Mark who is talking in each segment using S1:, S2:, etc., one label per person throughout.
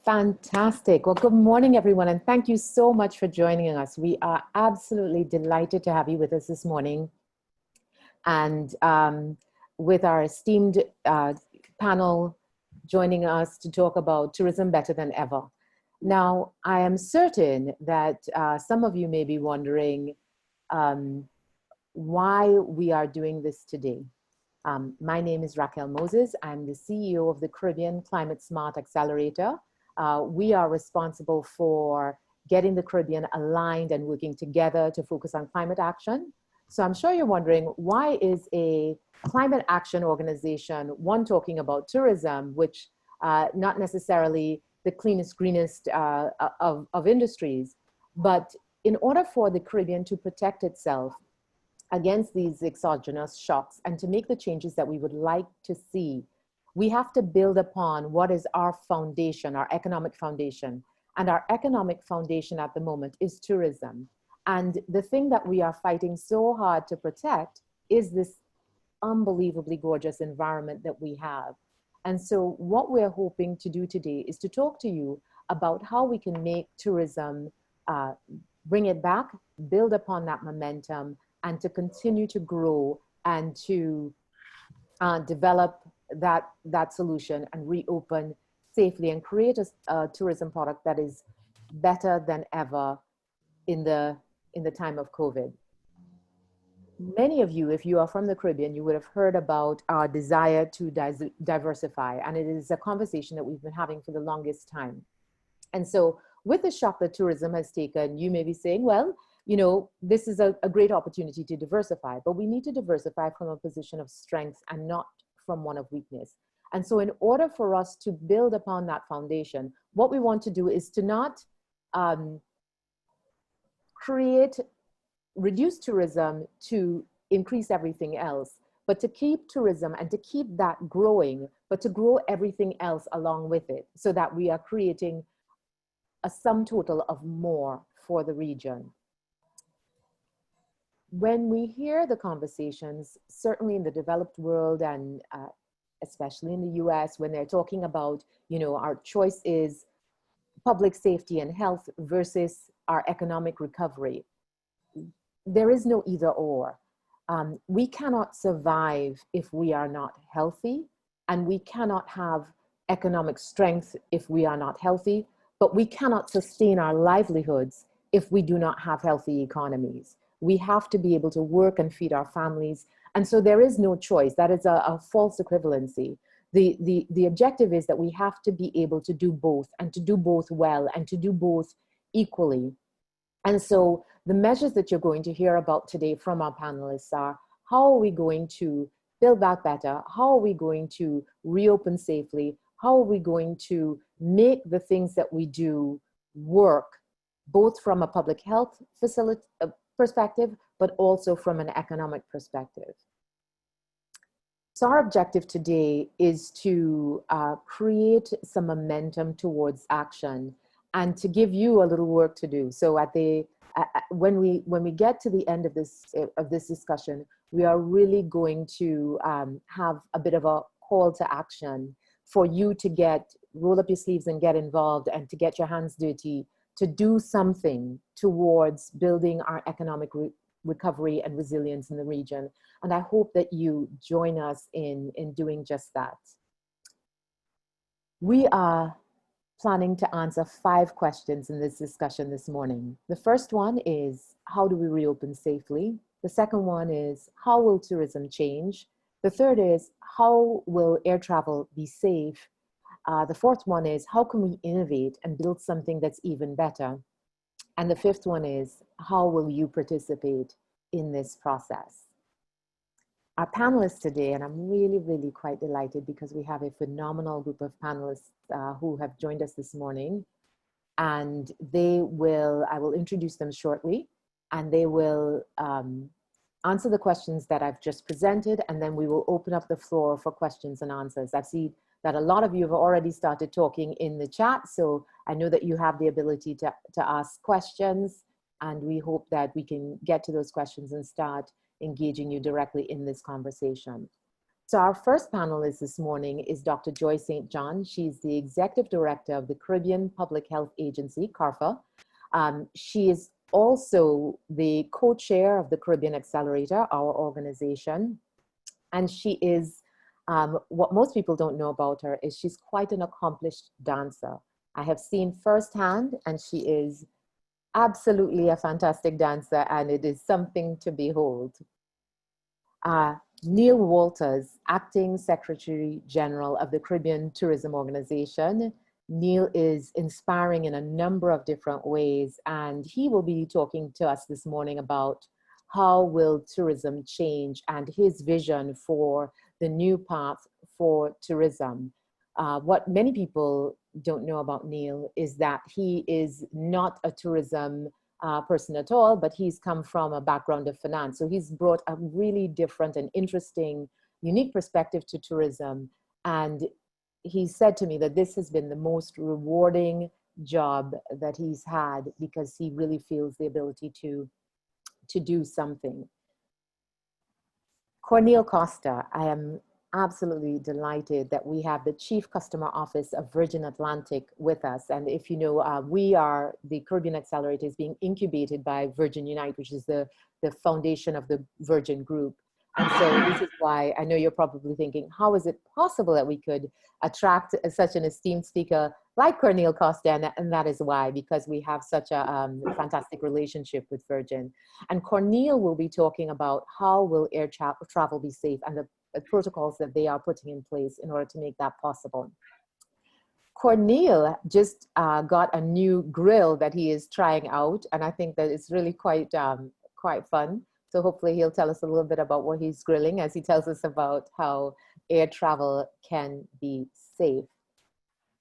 S1: Fantastic. Well, good morning, everyone, and thank you so much for joining us. We are absolutely delighted to have you with us this morning, and with our esteemed panel joining us to talk about tourism better than ever. Now, I am certain that some of you may be wondering why we are doing this today. My name is Raquel Moses. I'm the CEO of the Caribbean Climate-Smart Accelerator. We are responsible for getting the Caribbean aligned and working together to focus on climate action. So I'm sure you're wondering, why is a climate action organization, one talking about tourism, which not necessarily the cleanest, greenest of industries, but in order for the Caribbean to protect itself against these exogenous shocks and to make the changes that we would like to see, we have to build upon what is our foundation, our economic foundation. And our economic foundation at the moment is tourism. And the thing that we are fighting so hard to protect is this unbelievably gorgeous environment that we have. And so what we're hoping to do today is to talk to you about how we can make tourism, bring it back, build upon that momentum, and to continue to grow and to develop that solution and reopen safely and create a tourism product that is better than ever in the time of COVID. Many of you, if you are from the Caribbean, you would have heard about our desire to diversify, and it is a conversation that we've been having for the longest time. And so with the shock that tourism has taken, you may be saying, well, you know, this is a great opportunity to diversify, but we need to diversify from a position of strength and not from one of weakness. And so in order for us to build upon that foundation, what we want to do is to not reduce tourism to increase everything else, but to keep tourism and to keep that growing, but to grow everything else along with it, so that we are creating a sum total of more for the region. When we hear the conversations, certainly in the developed world and especially in the US, when they're talking about, you know, our choice is public safety and health versus our economic recovery, there is no either or. We cannot survive if we are not healthy, and we cannot have economic strength if we are not healthy, but we cannot sustain our livelihoods if we do not have healthy economies. We have to be able to work and feed our families. And so there is no choice. That is a false equivalency. The objective is that we have to be able to do both, and to do both well, and to do both equally. And so the measures that you're going to hear about today from our panelists are, how are we going to build back better? How are we going to reopen safely? How are we going to make the things that we do work, both from a public health perspective, but also from an economic perspective? So our objective today is to create some momentum towards action and to give you a little work to do. So when we get to the end of this discussion, we are really going to have a bit of a call to action for you to roll up your sleeves and get involved, and to get your hands dirty, to do something towards building our economic recovery and resilience in the region. And I hope that you join us in doing just that. We are planning to answer 5 questions in this discussion this morning. The first one is, how do we reopen safely? The second one is, how will tourism change? The third is, how will air travel be safe? The fourth one is, how can we innovate and build something that's even better? And the fifth one is, how will you participate in this process? Our panelists today, and I'm really, really quite delighted because we have a phenomenal group of panelists who have joined us this morning, and I will introduce them shortly, and they will answer the questions that I've just presented, and then we will open up the floor for questions and answers. I see that a lot of you have already started talking in the chat, so I know that you have the ability to ask questions, and we hope that we can get to those questions and start engaging you directly in this conversation. So our first panelist this morning is Dr. Joy St. John. She's the Executive Director of the Caribbean Public Health Agency, CARPHA. She is also the co-chair of the Caribbean Accelerator, our organization. And she is, what most people don't know about her is she's quite an accomplished dancer. I have seen firsthand, and she is absolutely a fantastic dancer, and it is something to behold. Neil Walters, Acting Secretary General of the Caribbean Tourism Organization. Neil is inspiring in a number of different ways, and he will be talking to us this morning about how will tourism change and his vision for the new path for tourism. What many people don't know about Neil is that he is not a tourism person at all, but he's come from a background of finance. So he's brought a really different and interesting, unique perspective to tourism. And he said to me that this has been the most rewarding job that he's had because he really feels the ability to do something. Cornel Costa, I am absolutely delighted that we have the Chief Customer Office of Virgin Atlantic with us. And if you know, we are, the Caribbean Accelerator is being incubated by Virgin Unite, which is the foundation of the Virgin Group. And so this is why I know you're probably thinking, how is it possible that we could attract such an esteemed speaker like Cornel Costa? And that is why, because we have such a fantastic relationship with Virgin. And Cornel will be talking about how will air travel be safe and the protocols that they are putting in place in order to make that possible. Cornel just got a new grill that he is trying out, and I think that it's really quite fun. So hopefully he'll tell us a little bit about what he's grilling as he tells us about how air travel can be safe.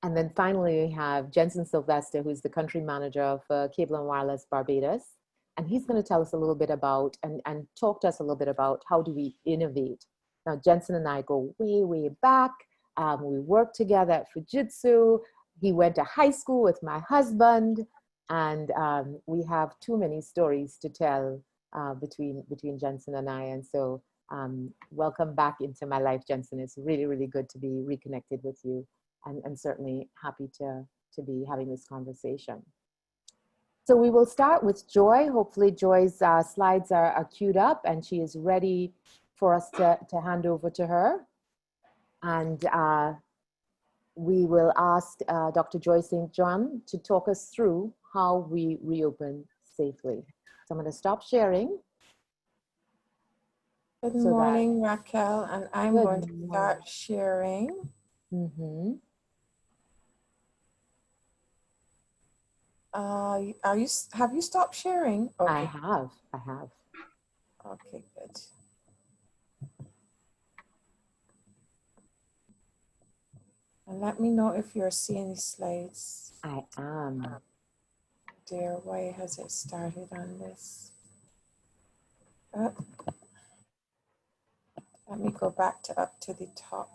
S1: And then finally we have Jensen Sylvester, who's the country manager of Cable and Wireless Barbados. And he's going to tell us a little bit about and talk to us a little bit about how do we innovate. Now, Jensen and I go way, way back. We worked together at Fujitsu. He went to high school with my husband. And we have too many stories to tell between Jensen and I. And so welcome back into my life, Jensen. It's really, really good to be reconnected with you, and certainly happy to be having this conversation. So we will start with Joy. Hopefully Joy's slides are queued up and she is ready for us to hand over to her. And we will ask Dr. Joy St. John to talk us through how we reopen safely. So I'm going to stop sharing.
S2: Good morning, Raquel, and I'm going to start sharing.
S1: Mm-hmm.
S2: Have you stopped sharing?
S1: Okay. I have.
S2: Okay, good. And let me know if you're seeing the slides.
S1: I am.
S2: Dear, why has it started on this? Oh. Let me go back to up to the top.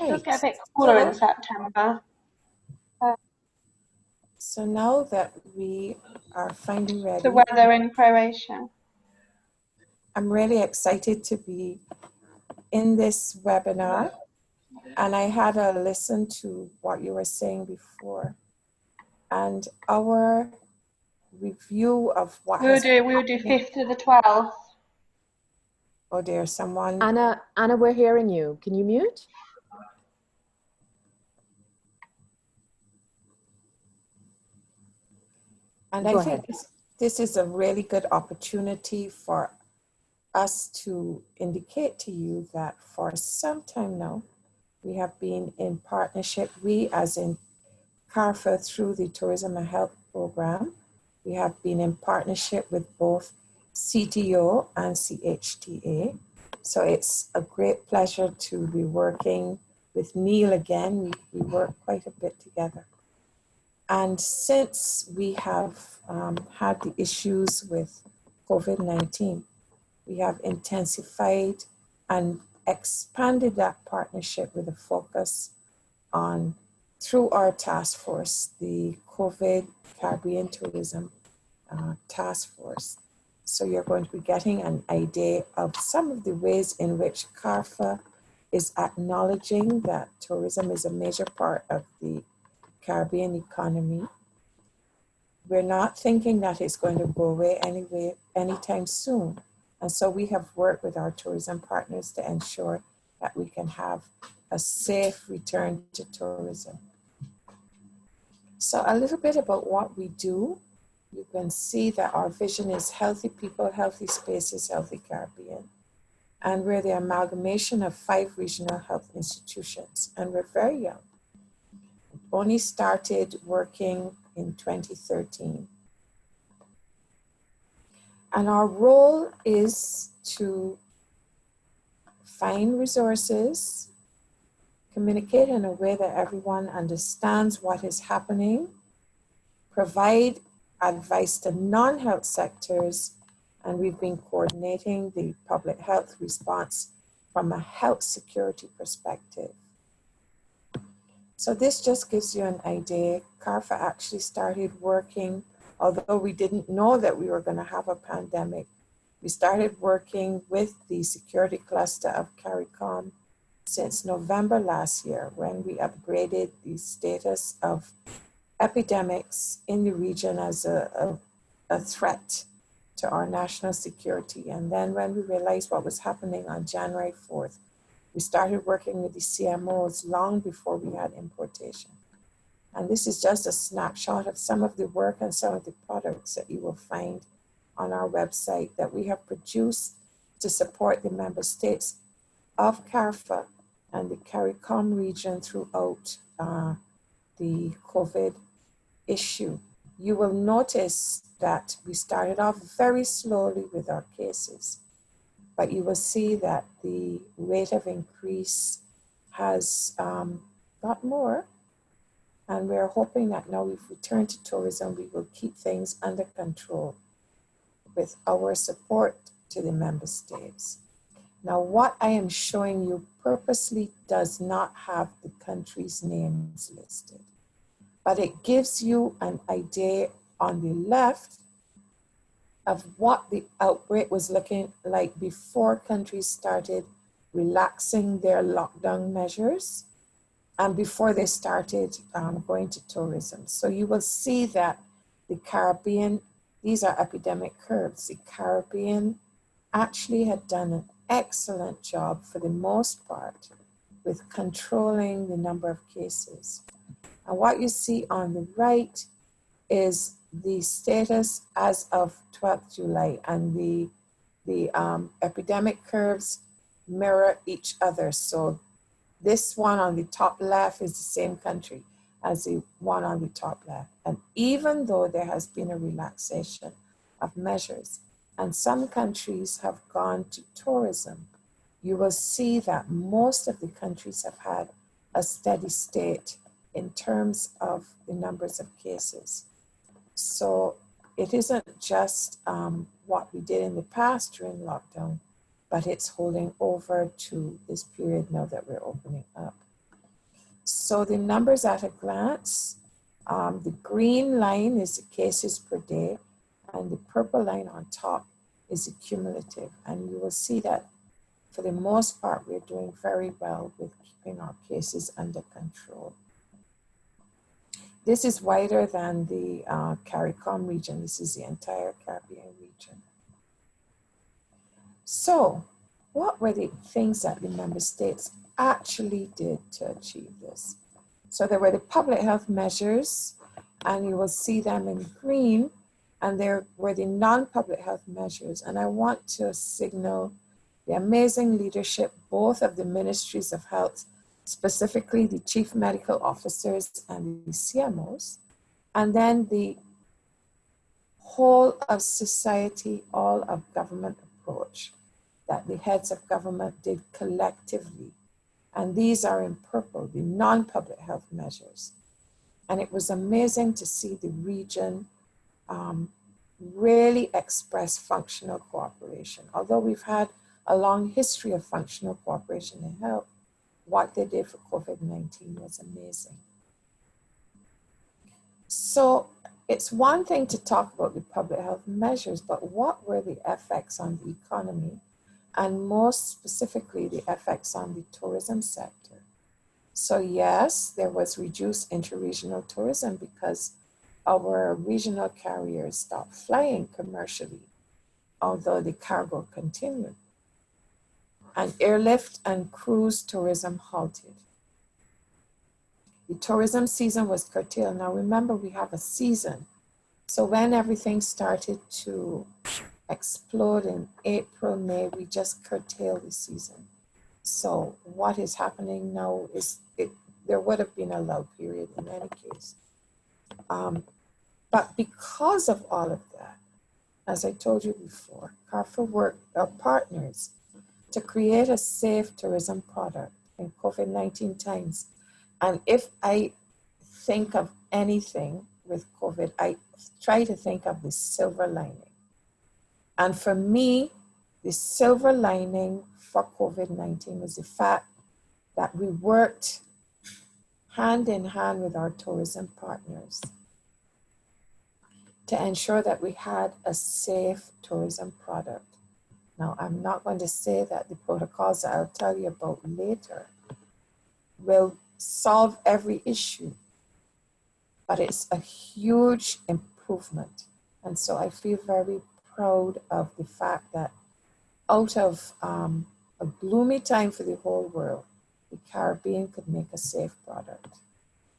S3: It'll get a bit cooler in September.
S2: So now that we are finally ready.
S3: The weather in Croatia.
S2: I'm really excited to be in this webinar. And I had a listen to what you were saying before. And our review of what
S3: we will do 5th to the 12th.
S2: Oh dear, someone.
S1: Anna, we're hearing you. Can you mute?
S2: And I think this is a really good opportunity for us to indicate to you that for some time now, we have been in partnership, we as in CARPHA through the Tourism and Health Program, we have been in partnership with both CTO and CHTA. So it's a great pleasure to be working with Neil again. We work quite a bit together. And since we have had the issues with COVID-19, we have intensified and expanded that partnership with a focus on through our task force, the COVID Caribbean Tourism Task Force. So you're going to be getting an idea of some of the ways in which CARFA is acknowledging that tourism is a major part of the Caribbean economy. We're not thinking that it's going to go away anytime soon. And so we have worked with our tourism partners to ensure that we can have a safe return to tourism. So a little bit about what we do. You can see that our vision is healthy people, healthy spaces, healthy Caribbean. And we're the amalgamation of 5 regional health institutions. And we're very young. We only started working in 2013. And our role is to find resources, communicate in a way that everyone understands what is happening, provide advice to non-health sectors, and we've been coordinating the public health response from a health security perspective. So this just gives you an idea. CARFA actually started working, although we didn't know that we were going to have a pandemic. We started working with the security cluster of Caricom since November last year, when we upgraded the status of epidemics in the region as a threat to our national security. And then when we realized what was happening on January 4th, we started working with the CMOs long before we had importation. And this is just a snapshot of some of the work and some of the products that you will find on our website that we have produced to support the member states of CARFA and the Caricom region throughout the COVID issue. You will notice that we started off very slowly with our cases, but you will see that the rate of increase has got more. And we're hoping that now we've returned to tourism, we will keep things under control with our support to the member states. Now, what I am showing you purposely does not have the countries' names listed, but it gives you an idea on the left of what the outbreak was looking like before countries started relaxing their lockdown measures and before they started going to tourism. So you will see that the Caribbean, these are epidemic curves. The Caribbean actually had done an excellent job for the most part with controlling the number of cases. And what you see on the right is the status as of 12th July, and the epidemic curves mirror each other. So this one on the top left is the same country as the one on the top left. And even though there has been a relaxation of measures, and some countries have gone to tourism, you will see that most of the countries have had a steady state in terms of the numbers of cases. So it isn't just what we did in the past during lockdown, but it's holding over to this period now that we're opening up. So the numbers at a glance, the green line is the cases per day, and the purple line on top is the cumulative. And you will see that for the most part, we're doing very well with keeping our cases under control. This is wider than the Caricom region. This is the entire Caribbean region. So what were the things that the member states actually did to achieve this? So there were the public health measures, and you will see them in green, and there were the non-public health measures. And I want to signal the amazing leadership, both of the ministries of health, specifically the chief medical officers and the CMOs, and then the whole of society, all of government approach that the heads of government did collectively. And these are in purple, the non-public health measures. And it was amazing to see the region really express functional cooperation. Although we've had a long history of functional cooperation in health, what they did for COVID-19 was amazing. So it's one thing to talk about the public health measures, but what were the effects on the economy, and most specifically the effects on the tourism sector? So yes, there was reduced interregional tourism because our regional carriers stopped flying commercially, although the cargo continued. And airlift and cruise tourism halted. The tourism season was curtailed. Now remember, we have a season. So when everything started to explode in April, May, we just curtailed the season. So what is happening now is there would have been a lull period in any case. But because of all of that, as I told you before, CARFA worked our partners to create a safe tourism product in COVID-19 times. And if I think of anything with COVID, I try to think of the silver lining. And for me, the silver lining for COVID-19 was the fact that we worked hand in hand with our tourism partners to ensure that we had a safe tourism product. Now, I'm not going to say that the protocols that I'll tell you about later will solve every issue, but it's a huge improvement. And so I feel very proud of the fact that out of a gloomy time for the whole world, the Caribbean could make a safe product.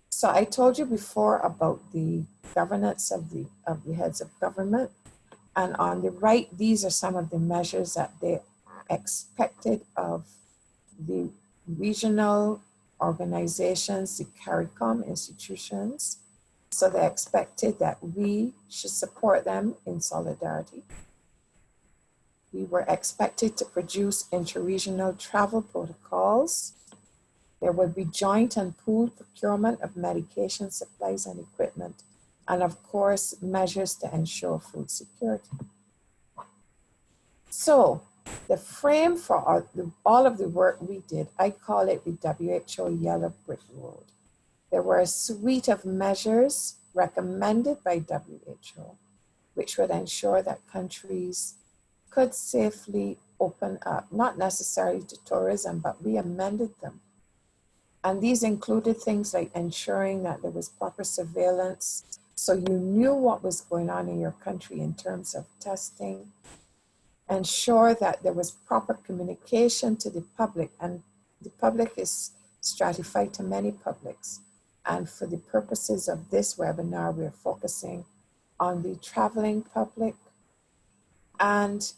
S2: So I told you before about the governance of the heads of government. And on the right, these are some of the measures that they expected of the regional organizations, the Caricom institutions. So they expected that we should support them in solidarity. We were expected to produce interregional travel protocols. There would be joint and pooled procurement of medication, supplies, and equipment. And of course, measures to ensure food security. So the frame for all of the work we did, I call it the WHO Yellow Brick Road. There were a suite of measures recommended by WHO, which would ensure that countries could safely open up, not necessarily to tourism, but we amended them. And these included things like ensuring that there was proper surveillance, so you knew what was going on in your country in terms of testing, ensure that there was proper communication to the public, and the public is stratified to many publics. And for the purposes of this webinar, we're focusing on the traveling public, and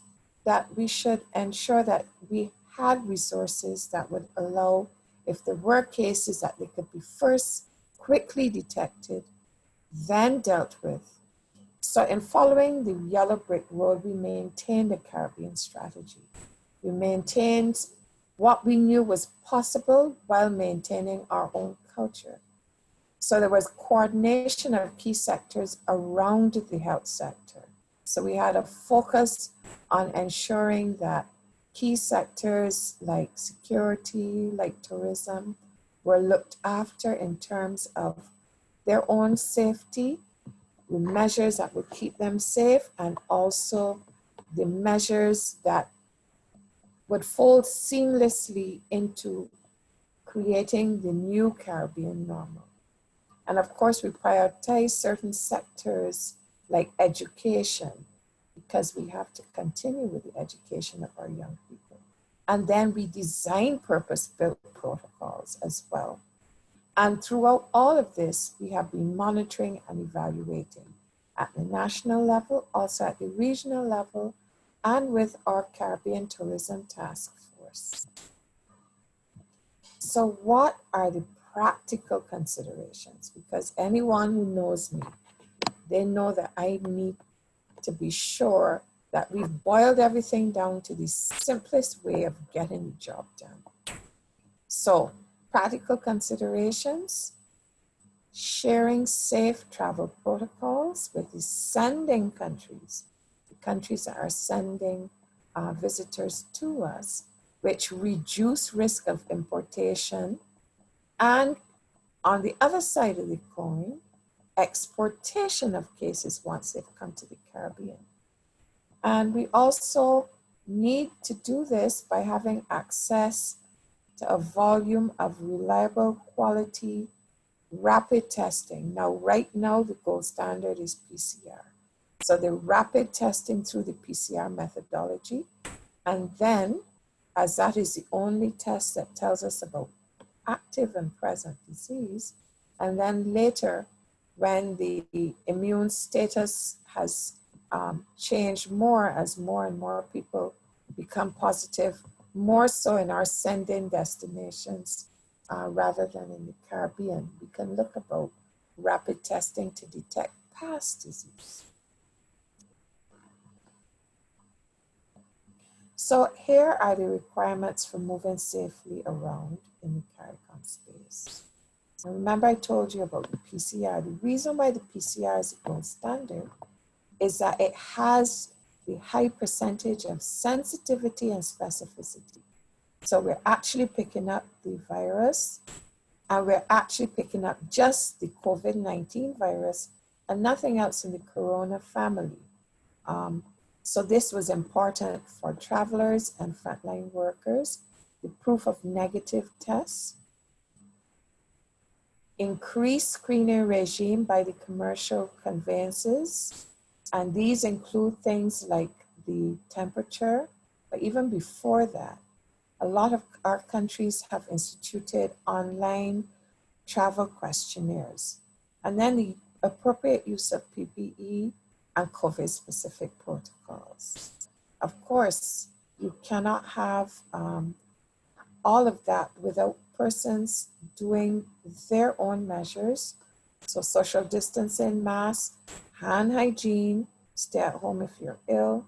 S2: that we should ensure that we had resources that would allow, if there were cases, that they could be first quickly detected, then dealt with. So in following the Yellow Brick Road, we maintained a Caribbean strategy. We maintained what we knew was possible while maintaining our own culture. So there was coordination of key sectors around the health sector. So we had a focus on ensuring that key sectors like security, like tourism, were looked after in terms of their own safety, the measures that would keep them safe, and also the measures that would fold seamlessly into creating the new Caribbean normal. And of course, we prioritize certain sectors like education, because we have to continue with the education of our young people. And then we design purpose-built protocols as well. And throughout all of this, we have been monitoring and evaluating at the national level, also at the regional level, and with our Caribbean Tourism Task Force. So what are the practical considerations? Because anyone who knows me, they know that I need to be sure that we've boiled everything down to the simplest way of getting the job done. So, practical considerations: sharing safe travel protocols with the sending countries, the countries that are sending visitors to us, which reduce risk of importation. And on the other side of the coin, exportation of cases once they've come to the Caribbean. And we also need to do this by having access to a volume of reliable, quality, rapid testing. Now, right now, the gold standard is PCR. So the rapid testing through the PCR methodology, and then, as that is the only test that tells us about active and present disease, and then later, when the immune status has changed more as more and more people become positive, more so in our send-in destinations rather than in the Caribbean, we can look about rapid testing to detect past disease. So here are the requirements for moving safely around in the Caricom space. And remember I told you about the PCR. The reason why the PCR is the gold standard is that it has the high percentage of sensitivity and specificity. So we're actually picking up the virus, and we're actually picking up just the COVID-19 virus and nothing else in the corona family. So this was important for travelers and frontline workers, the proof of negative tests, increased screening regime by the commercial conveyances, and these include things like the temperature, but even before that, a lot of our countries have instituted online travel questionnaires, and then the appropriate use of PPE and COVID-specific protocols. Of course, you cannot have all of that without persons doing their own measures. So social distancing, masks, hand hygiene, stay at home if you're ill,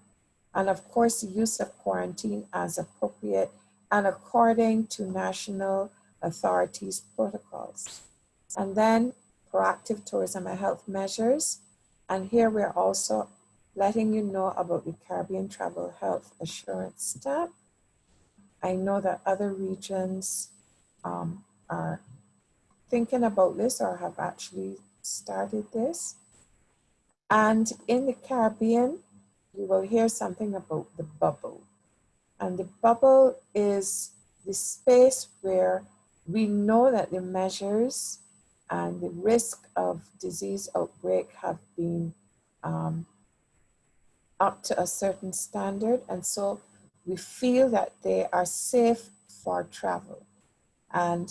S2: and of course the use of quarantine as appropriate and according to national authorities' protocols. And then proactive tourism and health measures. And here we're also letting you know about the Caribbean Travel Health Assurance Stamp. I know that other regions are thinking about this or have actually started this. And in the Caribbean, you will hear something about the bubble. And the bubble is the space where we know that the measures and the risk of disease outbreak have been up to a certain standard. And so we feel that they are safe for travel. And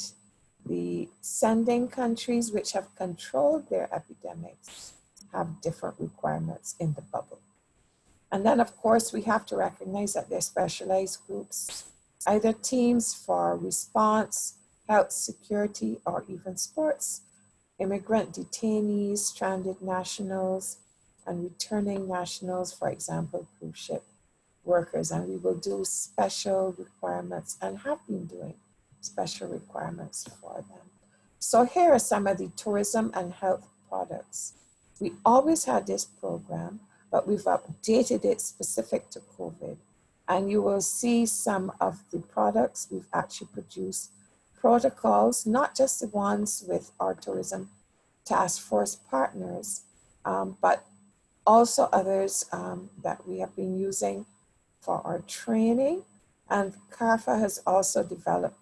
S2: the sending countries which have controlled their epidemics have different requirements in the bubble. And then of course we have to recognize that they're specialized groups, either teams for response, health, security, or even sports, immigrant detainees, stranded nationals, and returning nationals, for example, cruise ship workers. And we will do special requirements and have been doing special requirements for them. So here are some of the tourism and health products. We always had this program, but we've updated it specific to COVID. And you will see some of the products we've actually produced protocols, not just the ones with our tourism task force partners, but also others that we have been using for our training. And CARFA has also developed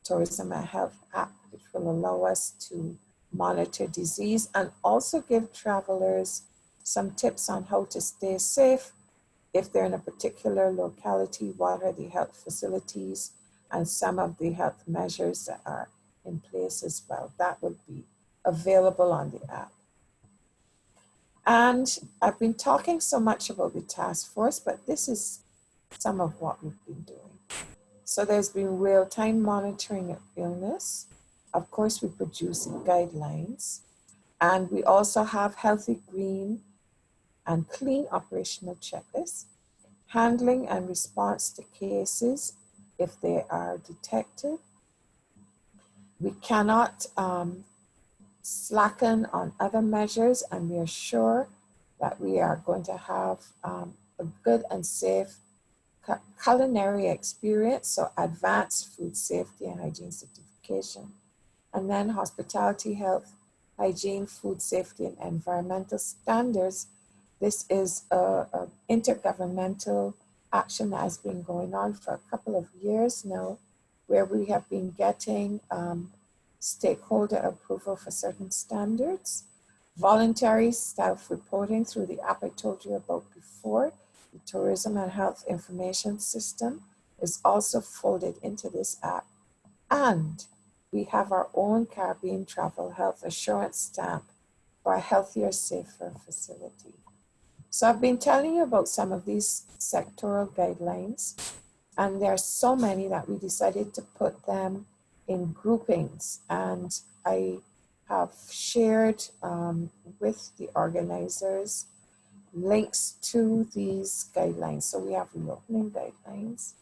S2: Tourism and Health app, which will allow us to monitor disease and also give travelers some tips on how to stay safe if they're in a particular locality, what are the health facilities and some of the health measures that are in place as well. That will be available on the app. And I've been talking so much about the task force, but this is some of what we've been doing. So there's been real-time monitoring of illness. Of course, we produce guidelines, and we also have healthy, green, and clean operational checklists, handling and response to cases if they are detected. We cannot slacken on other measures, and we are sure that we are going to have a good and safe culinary experience, so advanced food safety and hygiene certification. And then hospitality health hygiene, food safety, and environmental standards. This is an intergovernmental action that has been going on for a couple of years now, where we have been getting stakeholder approval for certain standards. Voluntary self-reporting through the app I told you about before, the Tourism and Health Information System, is also folded into this app. And we have our own Caribbean Travel Health Assurance stamp for a healthier, safer facility. So I've been telling you about some of these sectoral guidelines, and there are so many that we decided to put them in groupings. And I have shared with the organizers links to these guidelines. So we have reopening guidelines,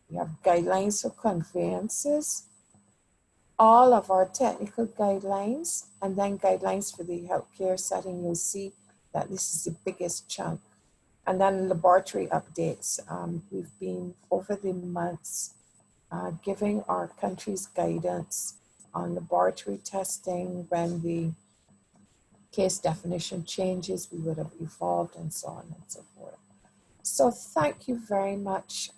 S2: we have guidelines for conveyances, all of our technical guidelines, and then guidelines for the healthcare setting. You'll see that this is the biggest chunk. And then laboratory updates. We've been over the months giving our country's guidance on laboratory testing. When the case definition changes, we would have evolved, and so on and so forth. So thank you very much.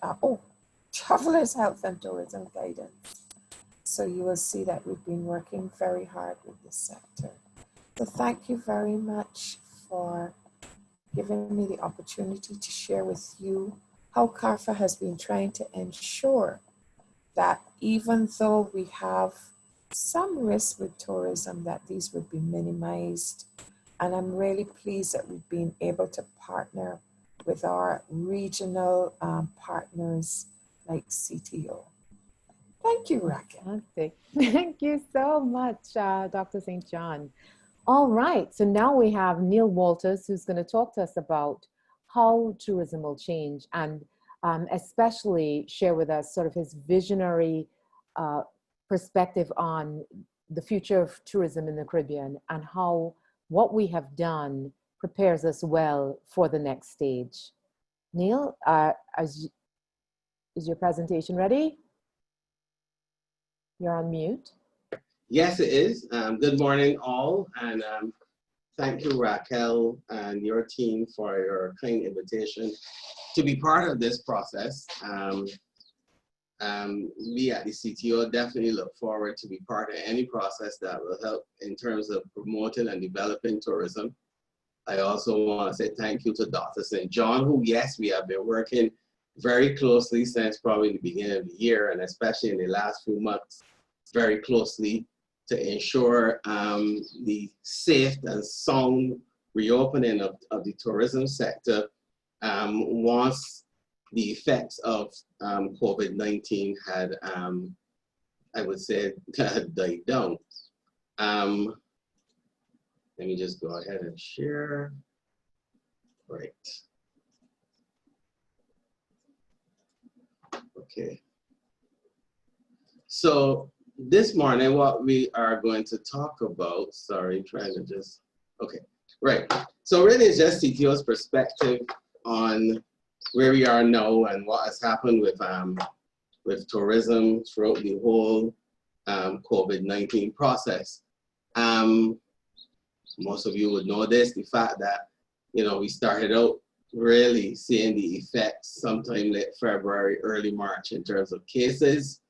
S2: Travelers Health and Tourism Guidance. So you will see that we've been working very hard with this sector. So thank you very much for giving me the opportunity to share with you how CARFA has been trying to ensure that even though we have some risk with tourism, that these would be minimized. And I'm really pleased that we've been able to partner with our regional partners like CTO. Thank you, Raquel.
S1: Fantastic. Thank you so much, Dr. St. John. All right, so now we have Neil Walters, who's going to talk to us about how tourism will change, and especially share with us sort of his visionary perspective on the future of tourism in the Caribbean, and how what we have done prepares us well for the next stage. Neil, is your presentation ready? You're on mute.
S4: Yes, it is. Good morning, all, and thank you, Raquel, and your team for your kind invitation to be part of this process. We at the CTO definitely look forward to be part of any process that will help in terms of promoting and developing tourism. I also want to say thank you to Dr. St. John, who, yes, we have been working very closely since probably the beginning of the year, and especially in the last few months, very closely to ensure the safe and sound reopening of the tourism sector once the effects of COVID-19 had, I would say, died down. Let me just go ahead and share. Right. Okay. So this morning, what we are going to talk about, sorry, trying to just, okay, right. So really it's just CTO's perspective on where we are now and what has happened with tourism throughout the whole COVID-19 process. Most of you would know this, the fact that, you know, we started out really seeing the effects sometime late February, early March in terms of cases.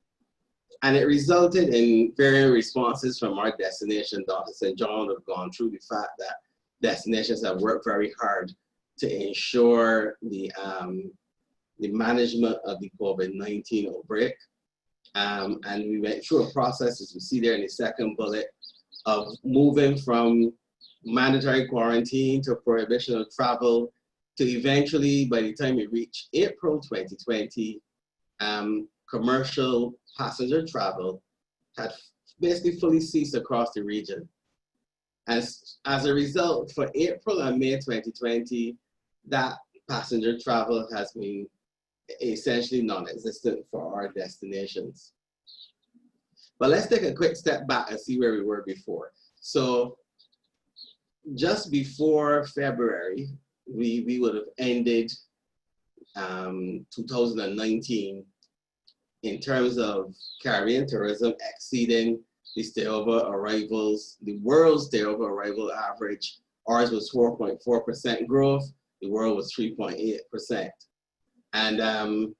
S4: And it resulted in varying responses from our destination. Dr. St. John have gone through the fact that destinations have worked very hard to ensure the management of the COVID-19 outbreak. And we went through a process, as you see there in the second bullet, of moving from mandatory quarantine to prohibition of travel to eventually, by the time we reach April 2020, commercial passenger travel had basically fully ceased across the region. As a result, for April and May 2020, that passenger travel has been essentially non-existent for our destinations. But let's take a quick step back and see where we were before. So just before February, we would have ended 2019 in terms of Caribbean tourism exceeding the stayover arrivals, the world's stayover arrival average, ours was 4.4% growth, the world was 3.8%. And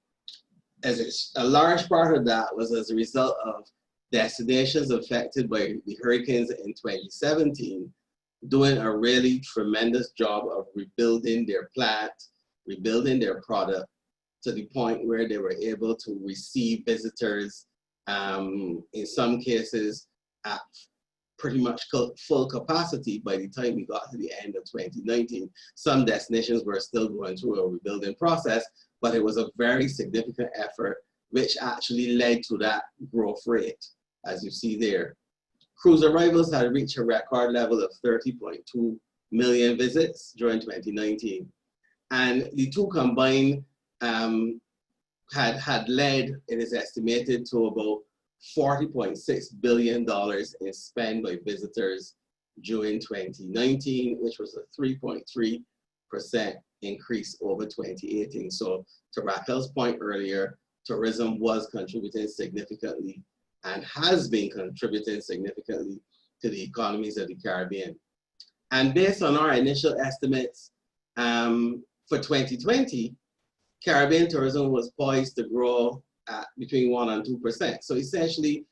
S4: as a large part of that was as a result of destinations affected by the hurricanes in 2017 doing a really tremendous job of rebuilding their plant, rebuilding their product to the point where they were able to receive visitors, in some cases at pretty much full capacity by the time we got to the end of 2019. Some destinations were still going through a rebuilding process, but it was a very significant effort which actually led to that growth rate, as you see there. Cruise arrivals had reached a record level of 30.2 million visits during 2019. And the two combined had led, it is estimated, to about $40.6 billion in spend by visitors during 2019, which was a 3.3% increase over 2018. So to Raquel's point earlier, tourism was contributing significantly and has been contributing significantly to the economies of the Caribbean. And based on our initial estimates for 2020, Caribbean tourism was poised to grow at between 1% and 2%. So essentially,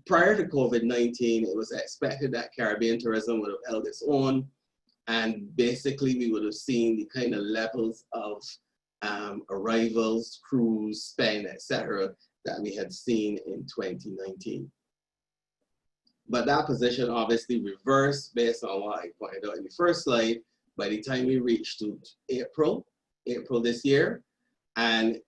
S4: prior to COVID-19, it was expected that Caribbean tourism would have held its own, and basically we would have seen the kind of levels of arrivals, cruise, spend, etc., that we had seen in 2019. But that position obviously reversed based on what I pointed out in the first slide by the time we reached to April this year. And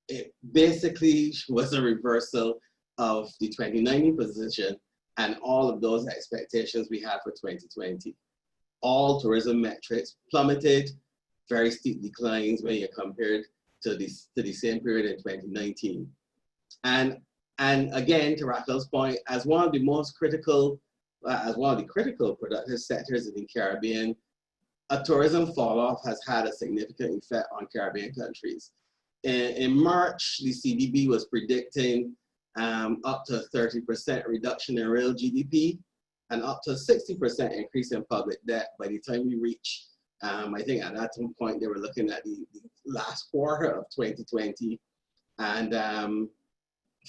S4: it basically was a reversal of the 2019 position and all of those expectations we had for 2020. All tourism metrics plummeted, very steep declines when you compared to the same period in 2019. And again, to Raquel's point, as one of the most critical, as one of the critical productive sectors in the Caribbean, a tourism fall off has had a significant effect on Caribbean countries. In March, the CDB was predicting up to 30% reduction in real GDP and up to 60% increase in public debt by the time we reach, I think at that point they were looking at the last quarter of 2020. And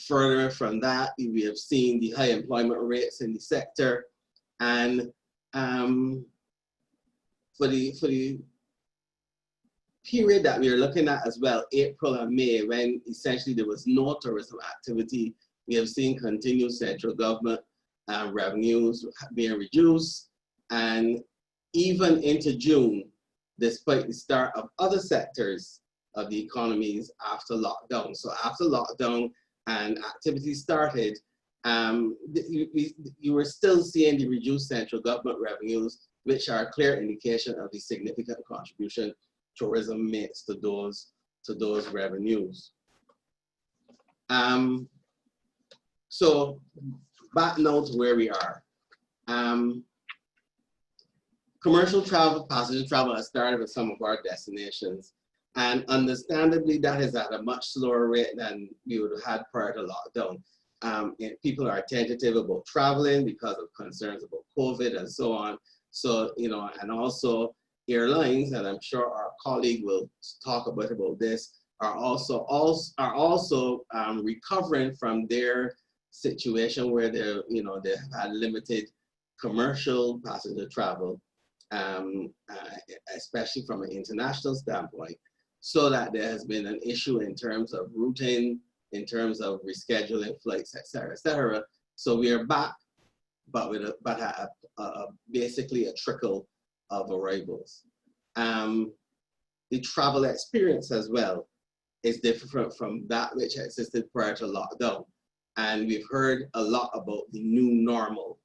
S4: further from that, we have seen the high employment rates in the sector. And for the period that we are looking at as well, April and May, when essentially there was no tourism activity, we have seen continued central government revenues being reduced. And even into June, despite the start of other sectors of the economies after lockdown. So after lockdown and activity started, you were still seeing the reduced central government revenues, which are a clear indication of the significant contribution tourism makes to those revenues. So back now to where we are. Commercial travel, passenger travel has started with some of our destinations. And understandably, that is at a much slower rate than we would have had prior to lockdown. People are tentative about traveling because of concerns about COVID and so on. So, you know, and also airlines, and I'm sure our colleague will talk about this, are also recovering from their situation where they've had limited commercial passenger travel, especially from an international standpoint, so that there has been an issue in terms of routing, in terms of rescheduling flights, et cetera, So we are back, but with basically a trickle of arrivals. The travel experience as well is different from that which existed prior to lockdown. And we've heard a lot about the new normal.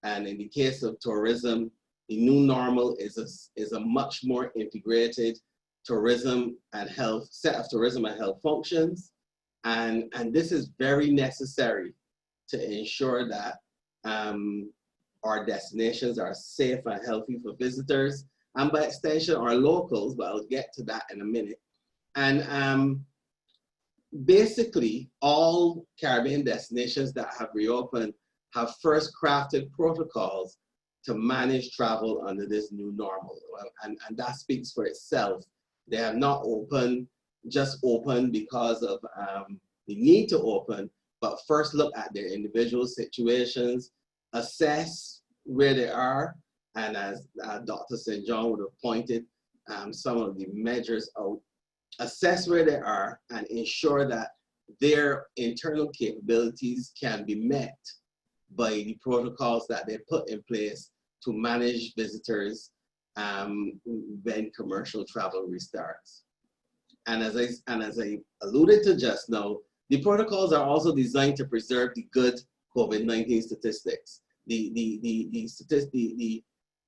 S4: And in the case of tourism, the new normal is a much more integrated tourism and health, set of tourism and health functions. And this is very necessary to ensure that our destinations are safe and healthy for visitors, and by extension, our locals, but I'll get to that in a minute. And basically, all Caribbean destinations that have reopened have first crafted protocols to manage travel under this new normal. And that speaks for itself. They have not just opened because of the need to open, but first look at their individual situations, assess where they are, and as Dr. St. John would have pointed some of the measures out, assess where they are and ensure that their internal capabilities can be met by the protocols that they put in place to manage visitors when commercial travel restarts. And as I alluded to just now, the protocols are also designed to preserve the good COVID-19 statistics. The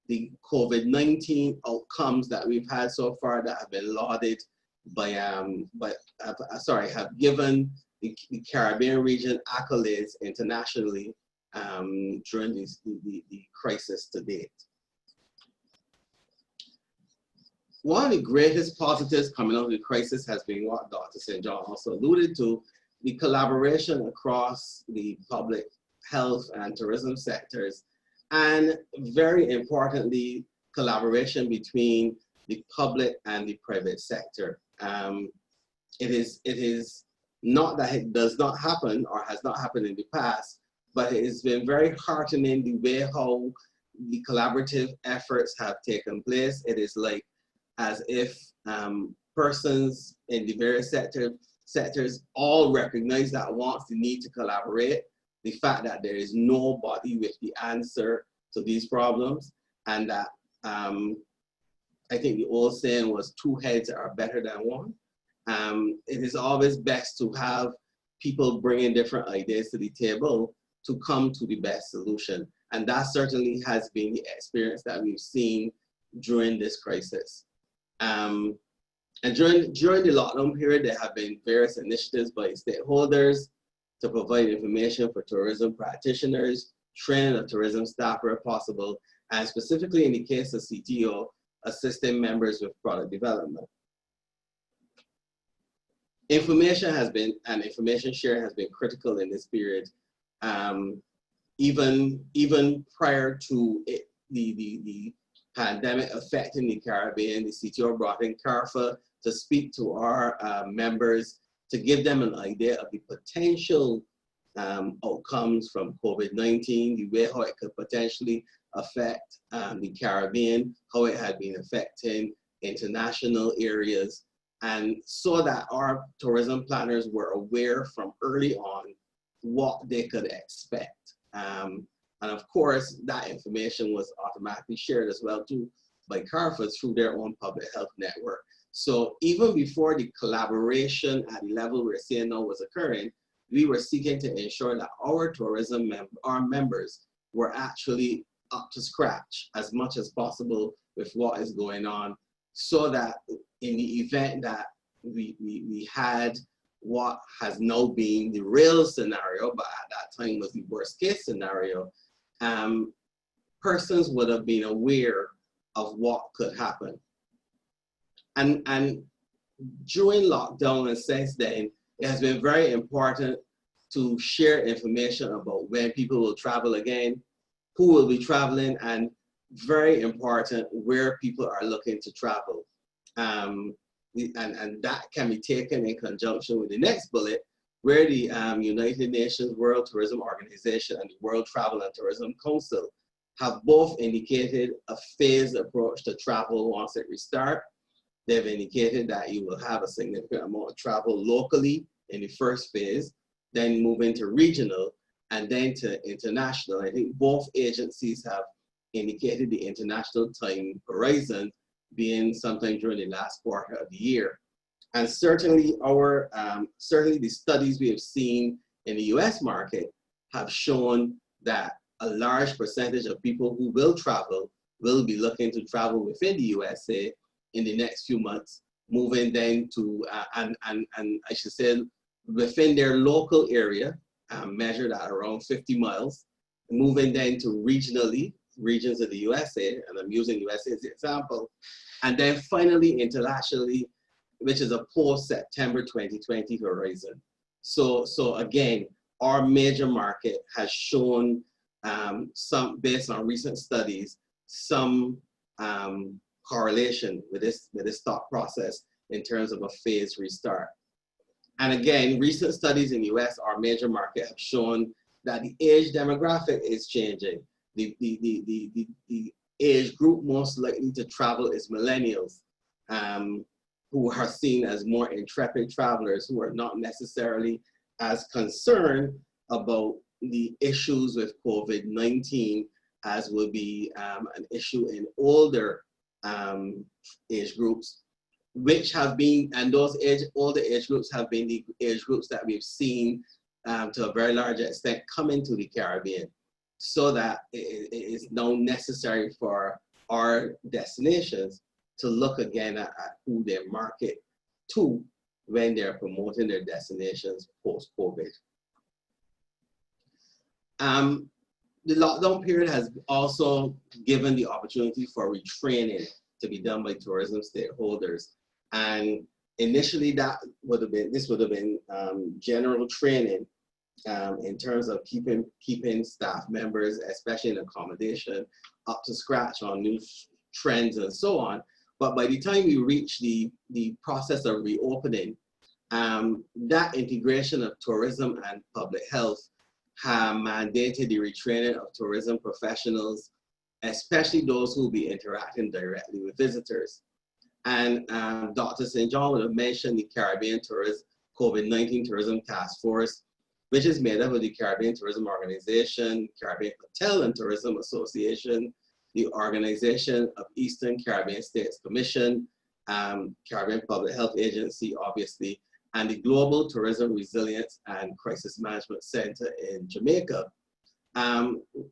S4: COVID-19 outcomes that we've had so far that have been lauded have given the Caribbean region accolades internationally during the crisis to date. One of the greatest positives coming out of the crisis has been what Dr. St. John also alluded to, the collaboration across the public health and tourism sectors, and very importantly, collaboration between the public and the private sector. It is not that it does not happen or has not happened in the past, but it has been very heartening the way how the collaborative efforts have taken place. It is like as if persons in the various sectors all recognize that once the need to collaborate, the fact that there is nobody with the answer to these problems, and that I think the old saying was 2 heads are better than 1. It is always best to have people bringing different ideas to the table to come to the best solution. And that certainly has been the experience that we've seen during this crisis. And during the lockdown period, there have been various initiatives by stakeholders to provide information for tourism practitioners, training of tourism staff where possible, and specifically in the case of CTO, assisting members with product development. Information sharing has been critical in this period. Even prior to the pandemic affecting the Caribbean, the CTO brought in CARFA to speak to our members to give them an idea of the potential outcomes from COVID-19, the way how it could potentially affect the Caribbean, how it had been affecting international areas, and so that our tourism planners were aware from early on what they could expect. And of course, that information was automatically shared as well too by CARFA through their own public health network. So even before the collaboration at the level we're seeing now was occurring, we were seeking to ensure that our our members were actually up to scratch as much as possible with what is going on, so that in the event that we had what has now been the real scenario, but at that time was the worst case scenario, persons would have been aware of what could happen. And during lockdown and since then, it has been very important to share information about when people will travel again, who will be traveling, and very important, where people are looking to travel. And that can be taken in conjunction with the next bullet, where the United Nations World Tourism Organization and the World Travel and Tourism Council have both indicated a phased approach to travel once it restarts. They've indicated that you will have a significant amount of travel locally in the first phase, then move into regional, and then to international. I think both agencies have indicated the international time horizon being sometime during the last quarter of the year. And certainly certainly the studies we have seen in the US market have shown that a large percentage of people who will travel will be looking to travel within the USA in the next few months, moving then to, and I should say, within their local area, measured at around 50 miles, moving then to regions of the USA, and I'm using USA as the example, and then finally internationally, which is a post-September 2020 horizon. So again, our major market has shown some based on recent studies, some correlation with this thought process in terms of a phased restart. And again, recent studies in the US, our major market, have shown that the age demographic is changing. The age group most likely to travel is millennials, who are seen as more intrepid travelers, who are not necessarily as concerned about the issues with COVID-19 as will be an issue in older age groups, which have been, and those older age groups have been the age groups that we've seen to a very large extent come into the Caribbean, so that it is now necessary for our destinations to look again at who they market to when they're promoting their destinations post-COVID. The lockdown period has also given the opportunity for retraining to be done by tourism stakeholders. And initially this would have been general training in terms of keeping staff members, especially in accommodation, up to scratch on new trends and so on. But by the time we reach the process of reopening, that integration of tourism and public health have mandated the retraining of tourism professionals, especially those who will be interacting directly with visitors. And Dr. St. John would have mentioned the Caribbean COVID-19 Tourism Task Force, which is made up of the Caribbean Tourism Organization, Caribbean Hotel and Tourism Association, the Organization of Eastern Caribbean States Commission, Caribbean Public Health Agency, obviously, and the Global Tourism Resilience and Crisis Management Center in Jamaica.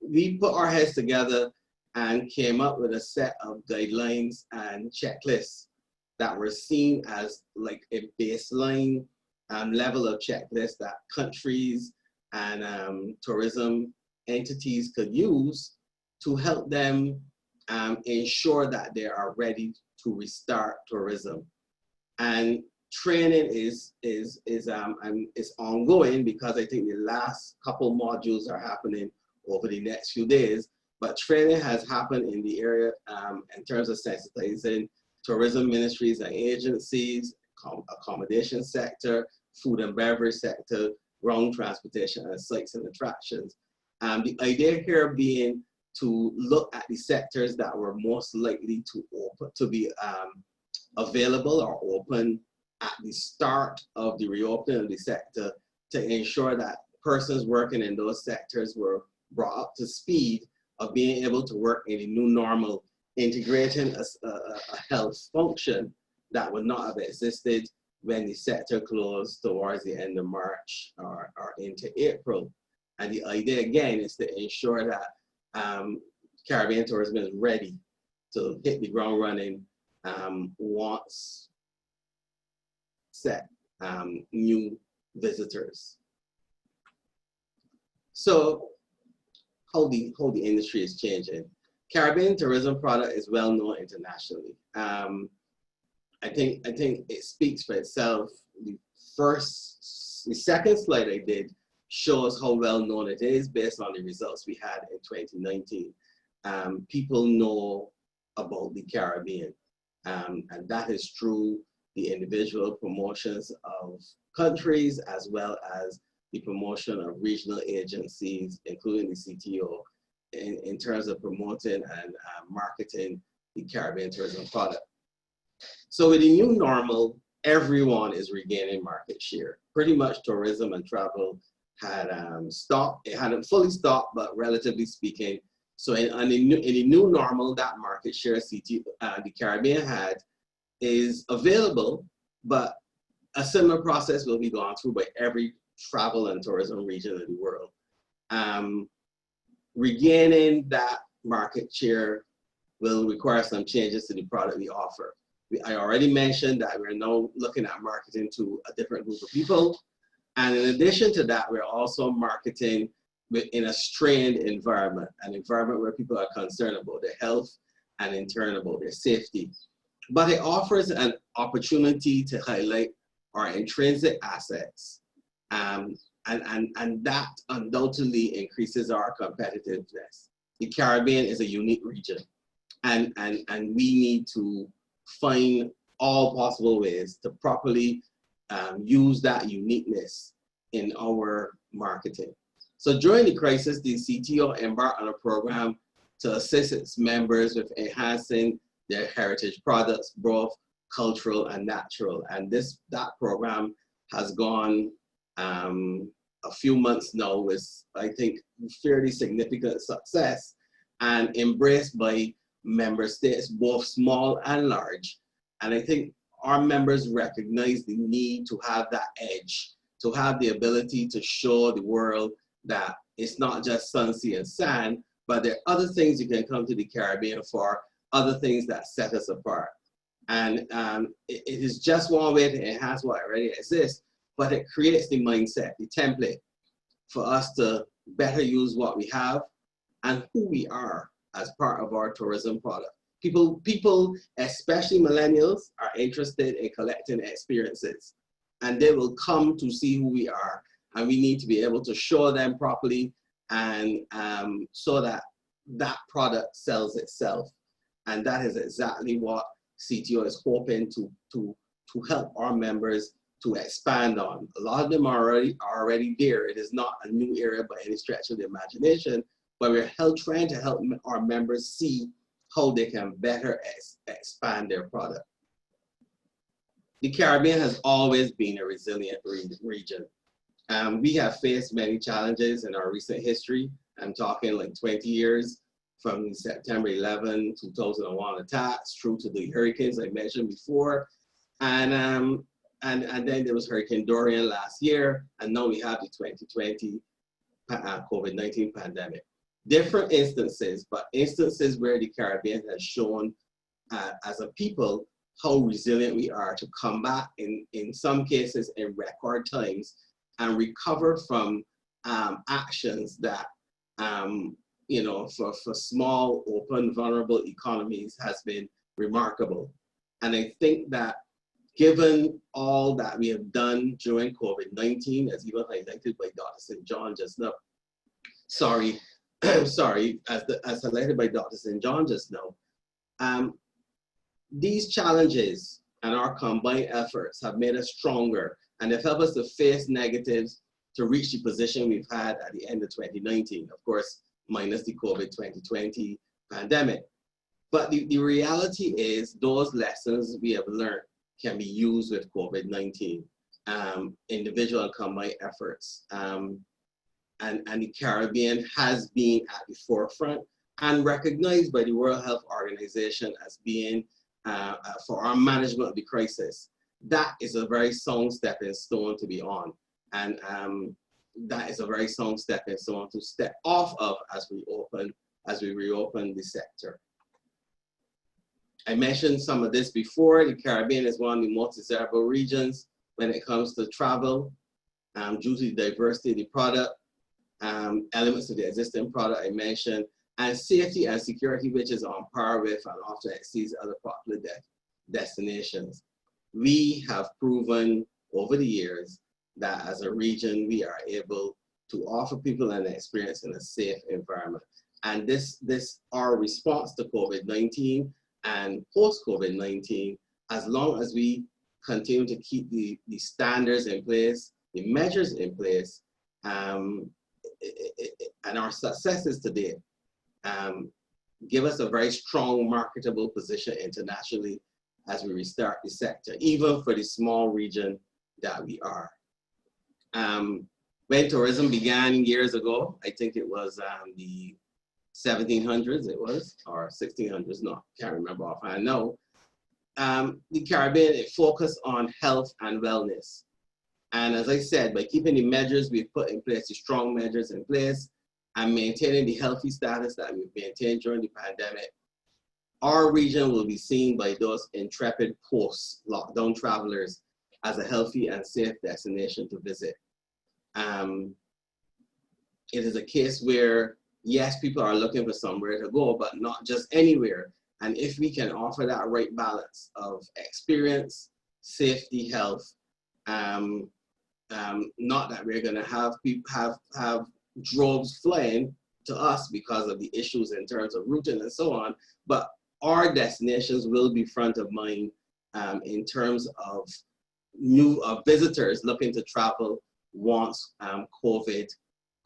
S4: We put our heads together and came up with a set of guidelines and checklists that were seen as like a baseline level of checklist that countries and tourism entities could use to help them ensure that they are ready to restart tourism. And training is ongoing, because I think the last couple modules are happening over the next few days. But training has happened in the area in terms of sensitizing tourism ministries and agencies, accommodation sector, food and beverage sector, ground transportation, and sites and attractions. The idea here being to look at the sectors that were most likely to be available or open at the start of the reopening of the sector, to ensure that persons working in those sectors were brought up to speed of being able to work in a new normal, integrating a health function that would not have existed when the sector closed towards the end of March or into April. And the idea again is to ensure that Caribbean tourism is ready to hit the ground running once set new visitors. So how the industry is changing. Caribbean tourism product is well known internationally. I think it speaks for itself. The second slide I did shows how well known it is based on the results we had in 2019. People know about the Caribbean, and that is through the individual promotions of countries, as well as the promotion of regional agencies, including the CTO, in terms of promoting and marketing the Caribbean tourism product. So with the new normal, everyone is regaining market share. Pretty much tourism and travel had stopped. It hadn't fully stopped, but relatively speaking. So in the new normal, that market share the Caribbean had is available, but a similar process will be gone through by every travel and tourism region in the world. Regaining that market share will require some changes to the product we offer. I already mentioned that we're now looking at marketing to a different group of people. And in addition to that, we're also marketing in a strained environment, an environment where people are concerned about their health and in turn about their safety. But it offers an opportunity to highlight our intrinsic assets and that undoubtedly increases our competitiveness. The Caribbean is a unique region, and we need to find all possible ways to properly use that uniqueness in our marketing. So during the crisis, the CTO embarked on a program to assist its members with enhancing their heritage products, both cultural and natural. And that program has gone a few months now with, I think, fairly significant success and embraced by member states, both small and large. And I think our members recognize the need to have that edge, to have the ability to show the world that it's not just sun, sea, and sand, but there are other things you can come to the Caribbean for, other things that set us apart. And it is just one way to enhance what already exists, but it creates the mindset, the template for us to better use what we have and who we are as part of our tourism product. People, especially millennials, are interested in collecting experiences, and they will come to see who we are. And we need to be able to show them properly, and so that that product sells itself. And that is exactly what CTO is hoping to help our members to expand on. A lot of them are already there. It is not a new area by any stretch of the imagination, but we're trying to help our members see how they can better expand their product. The Caribbean has always been a resilient region. We have faced many challenges in our recent history. I'm talking like 20 years, from the September 11, 2001 attacks through to the hurricanes I mentioned before. And then there was Hurricane Dorian last year, and now we have the 2020 COVID-19 pandemic. Different instances, but instances where the Caribbean has shown as a people how resilient we are to come back in some cases in record times and recover from actions that, you know, for small, open, vulnerable economies has been remarkable. And I think that given all that we have done during COVID-19, as even highlighted by Dr. St. John just now, sorry, as highlighted by Dr. St. John just now, these challenges and our combined efforts have made us stronger, and have helped us to face negatives to reach the position we've had at the end of 2019, of course, minus the COVID 2020 pandemic. But the reality is those lessons we have learned can be used with COVID-19, individual and combined efforts. And the Caribbean has been at the forefront and recognized by the World Health Organization as being, for our management of the crisis, that is a very sound stepping stone to be on. And that is a very sound stepping stone to step off of as we reopen the sector. I mentioned some of this before. The Caribbean is one of the most desirable regions when it comes to travel, due to the diversity of the product, elements of the existing product I mentioned, and safety and security, which is on par with and often exceeds other popular destinations. We have proven over the years that as a region, we are able to offer people an experience in a safe environment. And our response to COVID-19 and post-COVID-19, as long as we continue to keep the standards in place, the measures in place, and our successes today, give us a very strong marketable position internationally as we restart the sector, even for the small region that we are. When tourism began years ago, I think it was the 1700s it was, or 1600s, no, can't remember offhand. No, the Caribbean, it focused on health and wellness. And as I said, by keeping the measures we've put in place, the strong measures in place, and maintaining the healthy status that we've maintained during the pandemic, our region will be seen by those intrepid post-lockdown travelers as a healthy and safe destination to visit. It is a case where, yes, people are looking for somewhere to go, but not just anywhere. And if we can offer that right balance of experience, safety, health, not that we're going to have people have droves flying to us because of the issues in terms of routing and so on, but our destinations will be front of mind in terms of new visitors looking to travel once COVID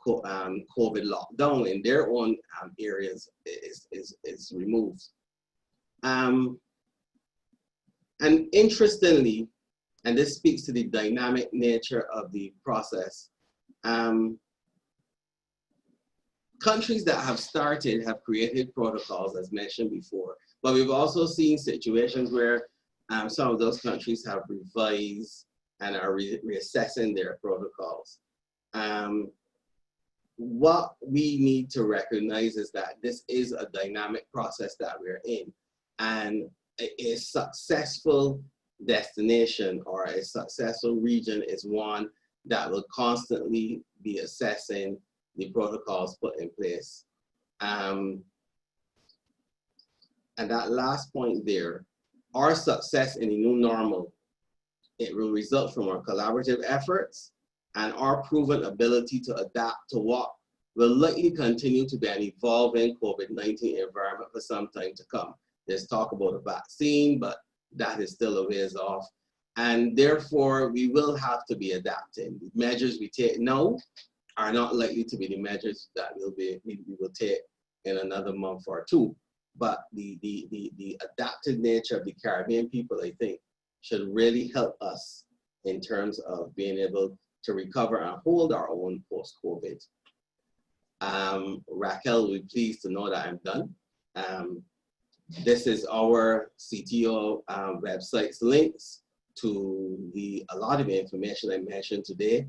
S4: lockdown in their own areas is removed. And interestingly, and this speaks to the dynamic nature of the process, countries that have started have created protocols, as mentioned before, but we've also seen situations where some of those countries have revised and are reassessing their protocols. What we need to recognize is that this is a dynamic process that we're in, and a successful destination or a successful region is one that will constantly be assessing the protocols put in place. And that last point there, our success in the new normal, it will result from our collaborative efforts and our proven ability to adapt to what will likely continue to be an evolving COVID-19 environment for some time to come. There's talk about a vaccine, but that is still a ways off. And therefore, we will have to be adapting. The measures we take now are not likely to be the measures that we will take in another month or two. But the adaptive nature of the Caribbean people, I think, should really help us in terms of being able to recover and hold our own post-COVID. Raquel will be pleased to know that I'm done. This is our CTO website's links to a lot of the information I mentioned today,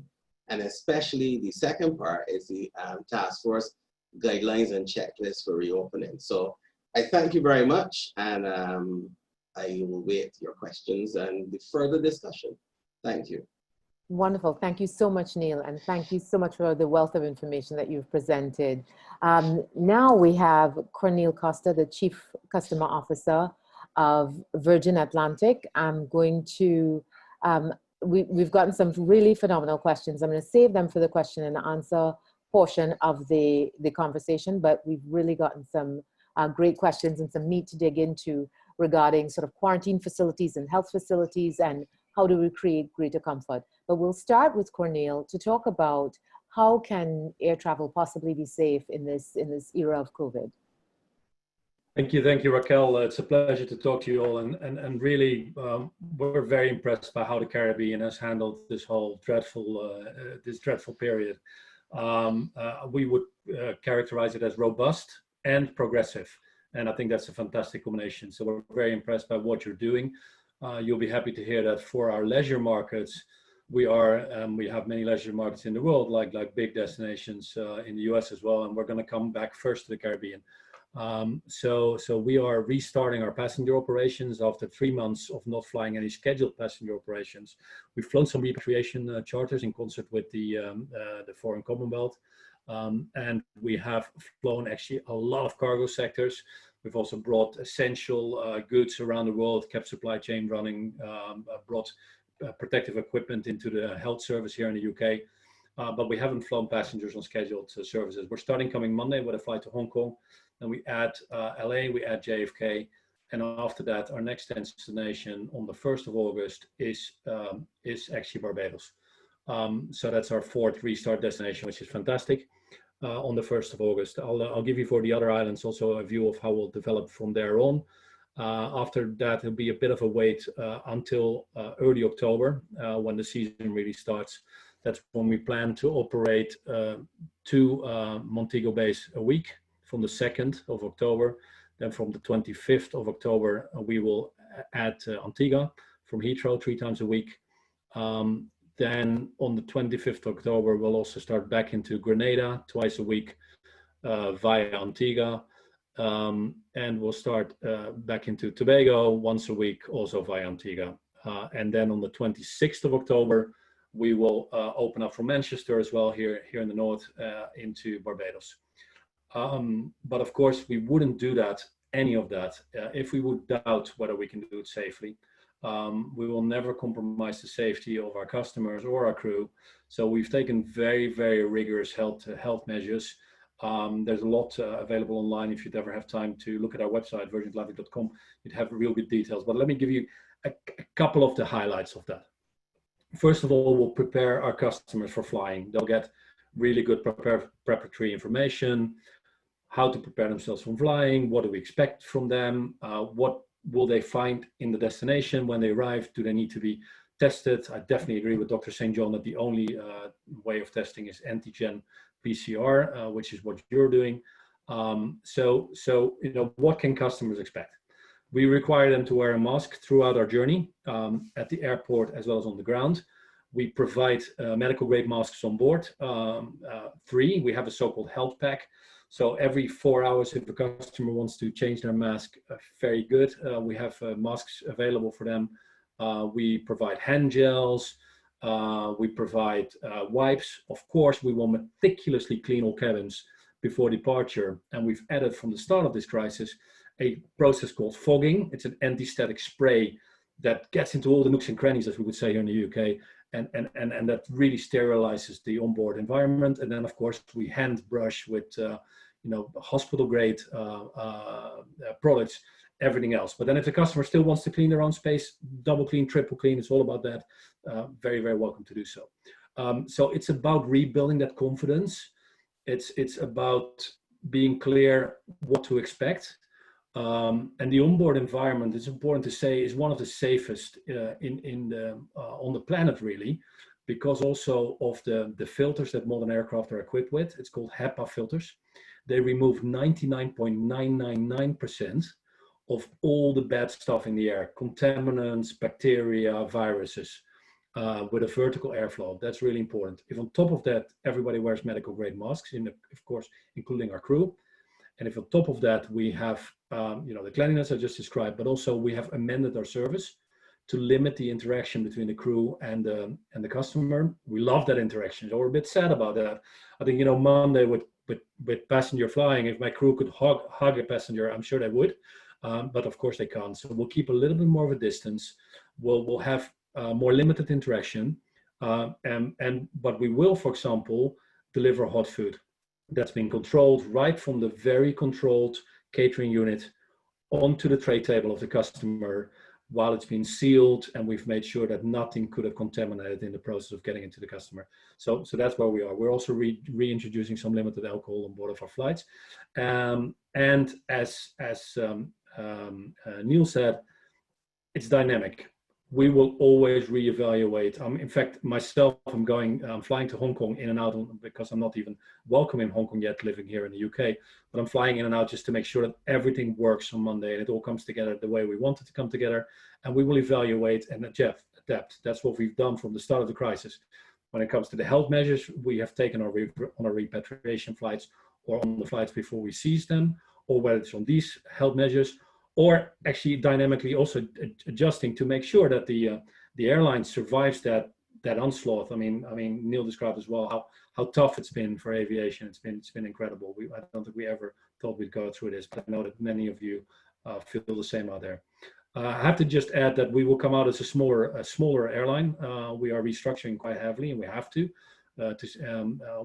S4: and especially the second part is the task force guidelines and checklists for reopening. So I thank you very much, and I will wait your questions and the further discussion. Thank you.
S1: Wonderful. Thank you so much, Neil, and thank you so much for the wealth of information that you've presented. Now we have Cornel Costa, the Chief Customer Officer of Virgin Atlantic. I'm going to, we've gotten some really phenomenal questions. I'm going to save them for the question and answer portion of the conversation, but we've really gotten some great questions and some meat to dig into regarding sort of quarantine facilities and health facilities and how do we create greater comfort. But we'll start with Cornel to talk about how can air travel possibly be safe in this era of COVID.
S5: Thank you, Raquel. It's a pleasure to talk to you all, and really we're very impressed by how the Caribbean has handled this whole dreadful period. We would characterize it as robust and progressive, and I think that's a fantastic combination. So we're very impressed by what you're doing. You'll be happy to hear that for our leisure markets, we have many leisure markets in the world, like big destinations in the US as well, and we're going to come back first to the Caribbean. So we are restarting our passenger operations after 3 months of not flying any scheduled passenger operations. We've flown some repatriation charters in concert with the Foreign Commonwealth, and we have flown actually a lot of cargo sectors. We've also brought essential goods around the world, kept supply chain running, brought protective equipment into the health service here in the UK, but we haven't flown passengers on scheduled services. We're starting coming Monday with a flight to Hong Kong, then we add LA, we add JFK, and after that, our next destination on the 1st of August is actually Barbados. So that's our 4th restart destination, which is fantastic. On the 1st of August. I'll give you for the other islands also a view of how we'll develop from there on. After that, it'll be a bit of a wait until early October when the season really starts. That's when we plan to operate 2 Montego Bays a week from the 2nd of October. Then from the 25th of October, we will add Antigua from Heathrow 3 times a week. Then on the 25th of October, we'll also start back into Grenada twice a week via Antigua. And we'll start back into Tobago once a week, also via Antigua. And then on the 26th of October, we will open up from Manchester as well here in the north into Barbados. But of course, we wouldn't do any of that, if we would doubt whether we can do it safely. We will never compromise the safety of our customers or our crew. So we've taken very, very rigorous health measures. There's a lot available online. If you'd ever have time to look at our website, virginatlantic.com, you'd have real good details. But let me give you a couple of the highlights of that. First of all, we'll prepare our customers for flying. They'll get really good preparatory information, how to prepare themselves from flying, what do we expect from them, what will they find in the destination when they arrive, do they need to be tested? I definitely agree with Dr. St. John that the only way of testing is antigen PCR, which is what you're doing. So you know, what can customers expect? We require them to wear a mask throughout our journey, at the airport as well as on the ground. We provide medical grade masks on board. We have a so-called health pack. So every 4 hours, if a customer wants to change their mask, very good. We have masks available for them. We provide hand gels. We provide wipes. Of course, we will meticulously clean all cabins before departure. And we've added from the start of this crisis a process called fogging. It's an anti-static spray that gets into all the nooks and crannies, as we would say here in the UK, and that really sterilizes the onboard environment. And then, of course, we hand brush with you know, hospital grade products, everything else. But then if the customer still wants to clean their own space, double clean, triple clean, it's all about that. Very, very welcome to do so. So it's about rebuilding that confidence. It's about being clear what to expect. And the onboard environment, it's important to say, is one of the safest on the planet, really, because also of the filters that modern aircraft are equipped with. It's called HEPA filters. They remove 99.999% of all the bad stuff in the air, contaminants, bacteria, viruses, with a vertical airflow. That's really important. If on top of that, everybody wears medical grade masks, of course, including our crew. And if on top of that, we have you know, the cleanliness I just described, but also we have amended our service to limit the interaction between the crew and the customer. We love that interaction, so we're a bit sad about that. I think, you know, Monday with passenger flying, if my crew could hug a passenger, I'm sure they would, but of course they can't. So we'll keep a little bit more of a distance. We'll have more limited interaction, but we will, for example, deliver hot food that's been controlled right from the very controlled catering unit onto the tray table of the customer while it's been sealed, and we've made sure that nothing could have contaminated in the process of getting into the customer. So that's where we are. We're also reintroducing some limited alcohol on board of our flights. And as Neil said, it's dynamic. We will always reevaluate. In fact, myself, I'm flying to Hong Kong in and out because I'm not even welcome in Hong Kong yet, living here in the UK. But I'm flying in and out just to make sure that everything works on Monday and it all comes together the way we want it to come together. And we will evaluate and adapt. That's what we've done from the start of the crisis. When it comes to the health measures, we have taken on our repatriation flights or on the flights before we seize them, or whether it's on these health measures, or actually dynamically also adjusting to make sure that the airline survives that onslaught. I mean, Neil described as well how tough it's been for aviation. It's been incredible. I don't think we ever thought we'd go through this, but I know that many of you feel the same out there. I have to just add that we will come out as a smaller airline. We are restructuring quite heavily, and we have to.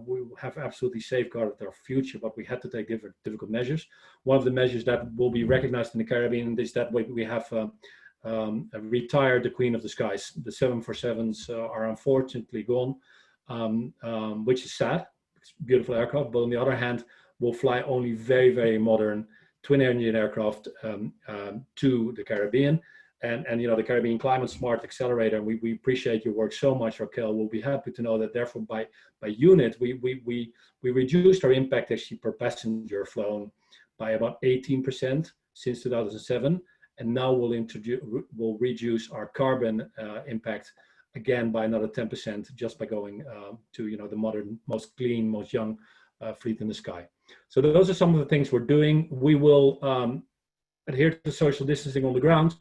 S5: We have absolutely safeguarded our future, but we had to take difficult measures. One of the measures that will be recognized in the Caribbean is that we have retired the Queen of the Skies. The 747s are unfortunately gone, which is sad. It's a beautiful aircraft, but on the other hand, we'll fly only very, very modern twin-engine aircraft to the Caribbean. And you know, the Caribbean Climate-Smart Accelerator, we appreciate your work so much, Raquel. We'll be happy to know that therefore by unit, we reduced our impact actually per passenger flown by about 18% since 2007. And now we'll reduce our carbon impact again by another 10% just by going to, you know, the modern, most clean, most young fleet in the sky. So those are some of the things we're doing. We will adhere to social distancing on the ground.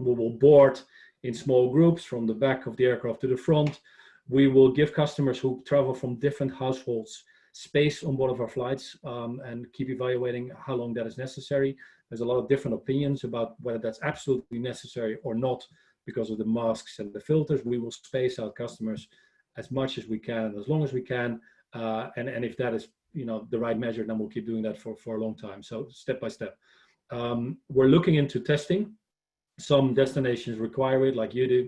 S5: We will board in small groups from the back of the aircraft to the front. We will give customers who travel from different households space on board of our flights and keep evaluating how long that is necessary. There's a lot of different opinions about whether that's absolutely necessary or not because of the masks and the filters. We will space out customers as much as we can, as long as we can. And if that is, you know, the right measure, then we'll keep doing that for a long time. So step by step. We're looking into testing. Some destinations require it, like you do.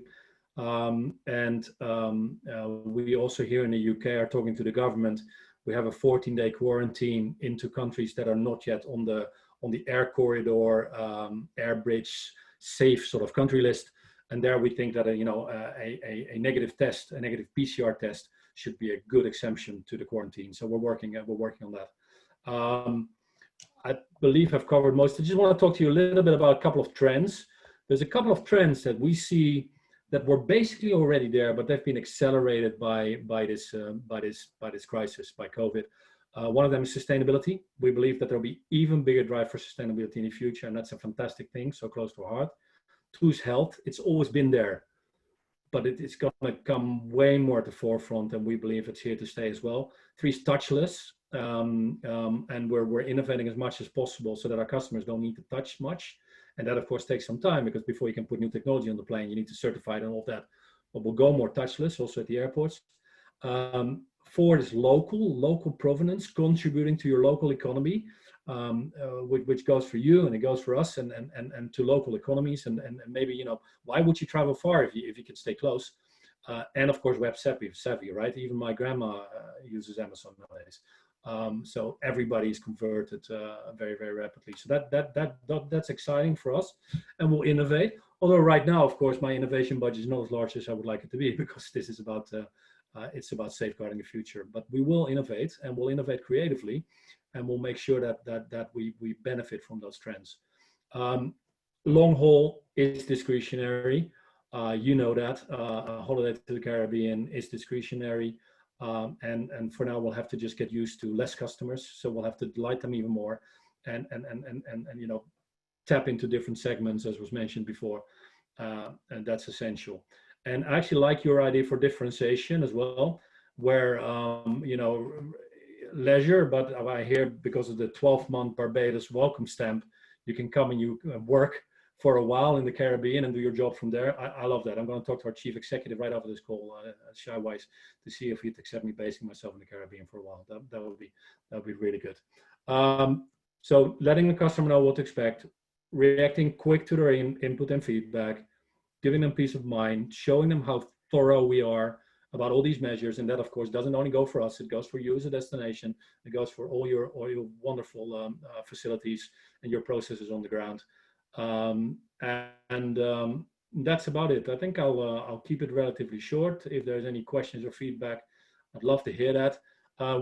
S5: We also here in the UK are talking to the government. We have a 14-day quarantine into countries that are not yet on the air corridor, air bridge, safe sort of country list. And there we think that a negative test, a negative PCR test, should be a good exemption to the quarantine. So we're working on that. I believe I've covered most. I just want to talk to you a little bit about a couple of trends. There's a couple of trends that we see that were basically already there, but they've been accelerated by this crisis, by COVID. One of them is sustainability. We believe that there'll be even bigger drive for sustainability in the future, and that's a fantastic thing, so close to our heart. Two is health. It's always been there, but it's going to come way more at the forefront, and we believe it's here to stay as well. Three is touchless, and we're innovating as much as possible so that our customers don't need to touch much. And that, of course, takes some time, because before you can put new technology on the plane, you need to certify it and all of that. But we'll go more touchless also at the airports. Four is local provenance, contributing to your local economy, which goes for you and it goes for us and to local economies. And maybe, you know, why would you travel far if you can stay close? And of course, web savvy, right? Even my grandma uses Amazon nowadays. So everybody's converted very, very rapidly. So that's exciting for us, and we'll innovate. Although right now, of course, my innovation budget is not as large as I would like it to be, because this is about it's about safeguarding the future. But we will innovate, and we'll innovate creatively, and we'll make sure that we benefit from those trends. Long haul is discretionary. You know that a holiday to the Caribbean is discretionary. And for now, we'll have to just get used to less customers. So we'll have to delight them even more, and you know, tap into different segments, as was mentioned before, and that's essential. And I actually like your idea for differentiation as well, where you know, leisure, but I hear because of the 12-month Barbados welcome stamp, you can come and you work for a while in the Caribbean and do your job from there. I love that. I'm going to talk to our chief executive right after this call, Shai Weiss, to see if he'd accept me basing myself in the Caribbean for a while. That would be really good. So letting the customer know what to expect, reacting quick to their input and feedback, giving them peace of mind, showing them how thorough we are about all these measures. And that, of course, doesn't only go for us, it goes for you as a destination. It goes for all your wonderful facilities and your processes on the ground. That's about it. I think I'll keep it relatively short. If there's any questions or feedback, I'd love to hear that.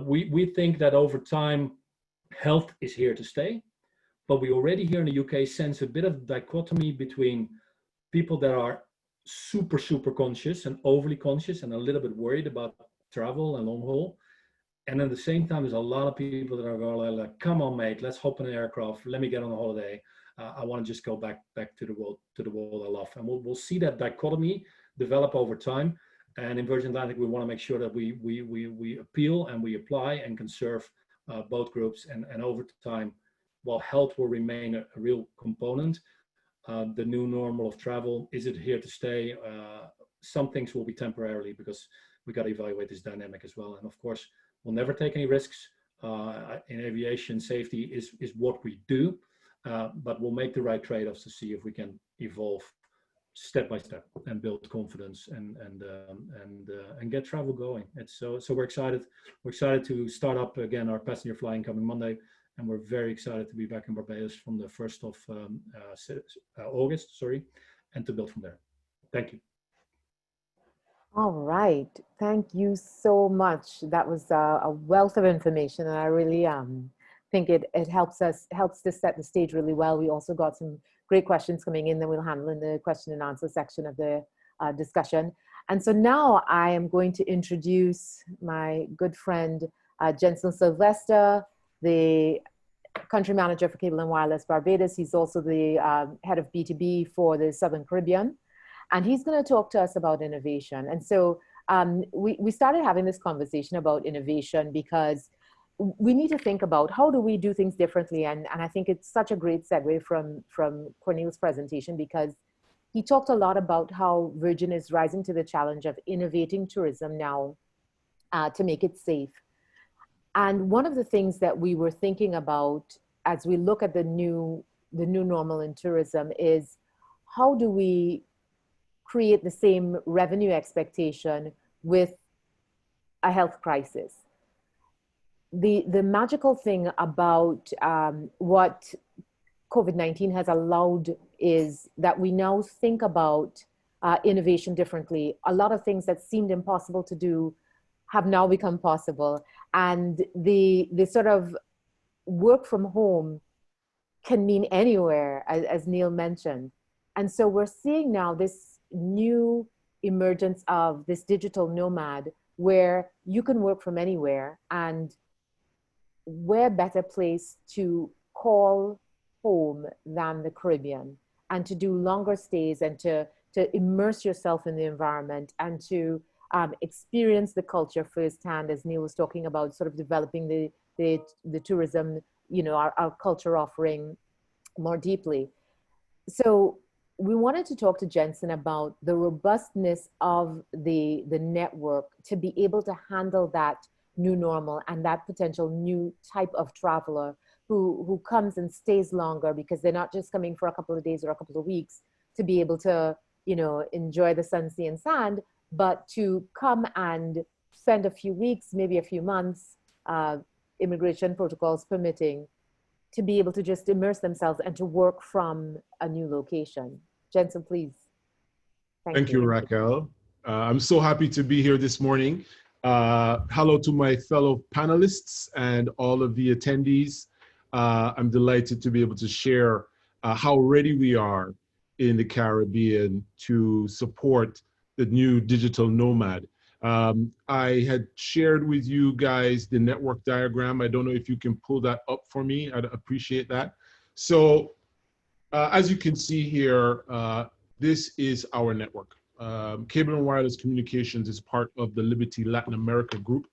S5: We think that over time, health is here to stay, but we already here in the UK sense a bit of dichotomy between people that are super conscious and overly conscious and a little bit worried about travel and long haul. And at the same time, there's a lot of people that are going like, come on, mate, let's hop in an aircraft. Let me get on a holiday. I want to just go back to the world I love. And we'll see that dichotomy develop over time. And in Virgin Atlantic, we want to make sure that we appeal and we apply and can serve both groups. And over time, while health will remain a real component, the new normal of travel, is it here to stay? Some things will be temporarily, because we got to evaluate this dynamic as well. And of course, we'll never take any risks. In aviation, safety is what we do. But we'll make the right trade-offs to see if we can evolve step by step and build confidence and get travel going. It's so we're excited. We're excited to start up again our passenger flying coming Monday, and we're very excited to be back in Barbados from the 1st of August, and to build from there. Thank you.
S1: All right, thank you so much. That was a wealth of information, and I really think it helps to set the stage really well. We also got some great questions coming in that we'll handle in the question and answer section of the discussion. And so now I am going to introduce my good friend, Jensen Sylvester, the country manager for Cable and Wireless Barbados. He's also the head of B2B for the Southern Caribbean. And he's going to talk to us about innovation. And so we started having this conversation about innovation because we need to think about how do we do things differently. And I think it's such a great segue from Cornel's presentation, because he talked a lot about how Virgin is rising to the challenge of innovating tourism now to make it safe. And one of the things that we were thinking about as we look at the new normal in tourism is, how do we create the same revenue expectation with a health crisis? The magical thing about what COVID-19 has allowed is that we now think about innovation differently. A lot of things that seemed impossible to do have now become possible. And the sort of work from home can mean anywhere, as Neil mentioned. And so we're seeing now this new emergence of this digital nomad where you can work from anywhere, and where better place to call home than the Caribbean, and to do longer stays and to immerse yourself in the environment and to experience the culture firsthand, as Neil was talking about, sort of developing the tourism, you know, our culture offering more deeply. So we wanted to talk to Jensen about the robustness of the network to be able to handle that new normal and that potential new type of traveler who comes and stays longer, because they're not just coming for a couple of days or a couple of weeks to be able to, you know, enjoy the sun, sea, and sand, but to come and spend a few weeks, maybe a few months, immigration protocols permitting, to be able to just immerse themselves and to work from a new location. Jensen, please.
S6: Thank you, Raquel. I'm so happy to be here this morning. Hello to my fellow panelists and all of the attendees. I'm delighted to be able to share how ready we are in the Caribbean to support the new digital nomad. I had shared with you guys the network diagram. I don't know if you can pull that up for me. I'd appreciate that. So as you can see here, this is our network. Cable and Wireless Communications is part of the Liberty Latin America group,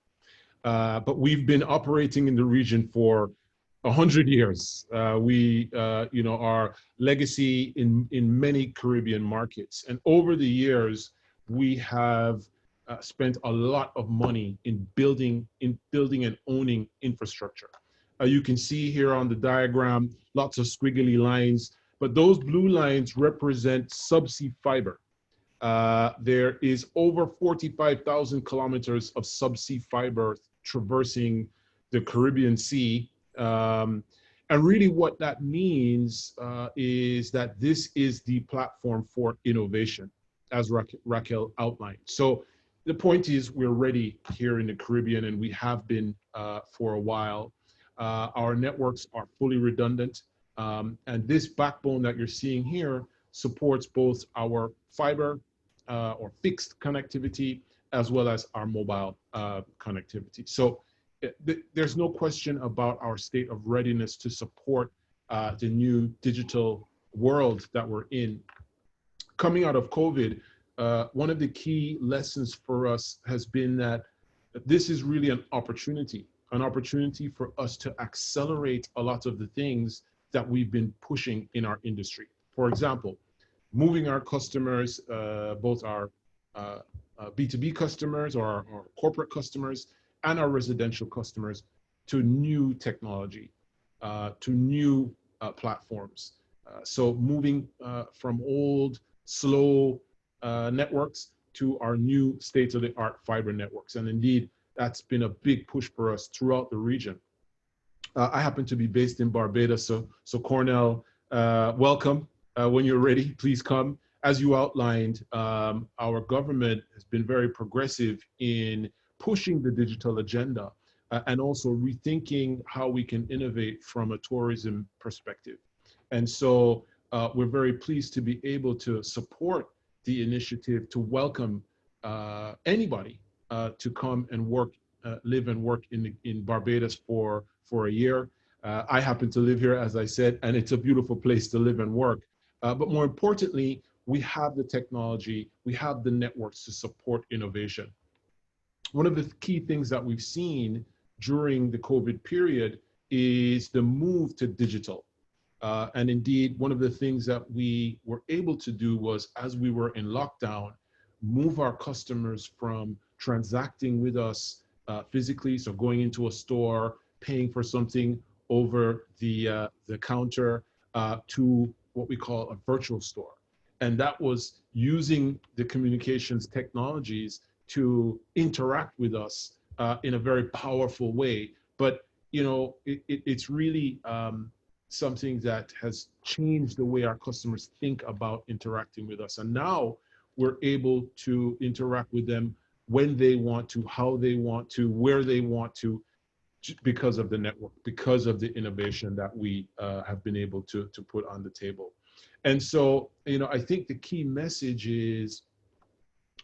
S6: but we've been operating in the region for 100 years. You know, our legacy in many Caribbean markets, and over the years, we have spent a lot of money in building and owning infrastructure. You can see here on the diagram, lots of squiggly lines, but those blue lines represent subsea fiber. There is over 45,000 kilometers of subsea fiber traversing the Caribbean Sea. And really what that means is that this is the platform for innovation, as Raquel outlined. So the point is, we're ready here in the Caribbean, and we have been for a while. Our networks are fully redundant. And this backbone that you're seeing here supports both our fiber or fixed connectivity, as well as our mobile connectivity. So there's no question about our state of readiness to support the new digital world that we're in. Coming out of COVID, one of the key lessons for us has been that this is really an opportunity for us to accelerate a lot of the things that we've been pushing in our industry. For example, moving our customers, both our B2B customers or our corporate customers and our residential customers, to new technology, to new platforms. So moving from old, slow networks to our new state-of-the-art fiber networks. And indeed, that's been a big push for us throughout the region. I happen to be based in Barbados, so Cornell, welcome. When you're ready, please come. As you outlined, our government has been very progressive in pushing the digital agenda and also rethinking how we can innovate from a tourism perspective. And so we're very pleased to be able to support the initiative to welcome anybody to come and work, live and work in Barbados for a year. I happen to live here, as I said, and it's a beautiful place to live and work. But more importantly, we have the technology, we have the networks to support innovation. One of the key things that we've seen during the COVID period is the move to digital. And indeed, one of the things that we were able to do was, as we were in lockdown, move our customers from transacting with us physically, so going into a store, paying for something over the counter, to what we call a virtual store. And that was using the communications technologies to interact with us in a very powerful way. But you know, it's really something that has changed the way our customers think about interacting with us. And now we're able to interact with them when they want to, how they want to, where they want to, because of the network, because of the innovation that we have been able to put on the table. And so, you know, I think the key message is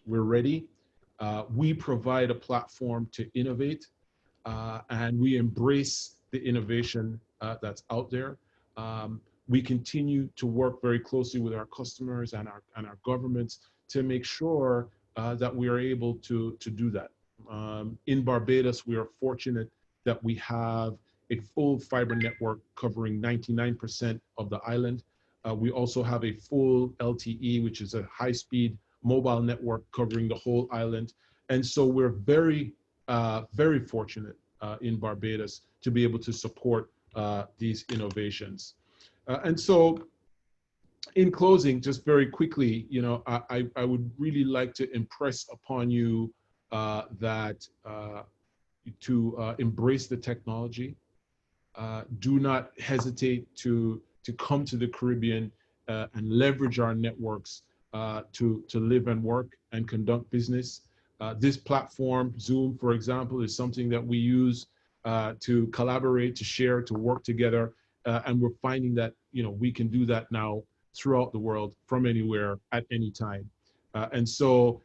S6: we're ready. We provide a platform to innovate, and we embrace the innovation that's out there. We continue to work very closely with our customers and our governments to make sure that we are able to do that. In Barbados, we are fortunate that we have a full fiber network covering 99% of the island. We also have a full LTE, which is a high-speed mobile network covering the whole island. And so we're very, very fortunate in Barbados to be able to support these innovations. And so in closing, just very quickly, you know, I would really like to impress upon you that to embrace the technology. Do not hesitate to come to the Caribbean and leverage our networks to live and work and conduct business. This platform, Zoom, for example, is something that we use to collaborate, to share, to work together. And we're finding that, you know, we can do that now throughout the world from anywhere at any time. And so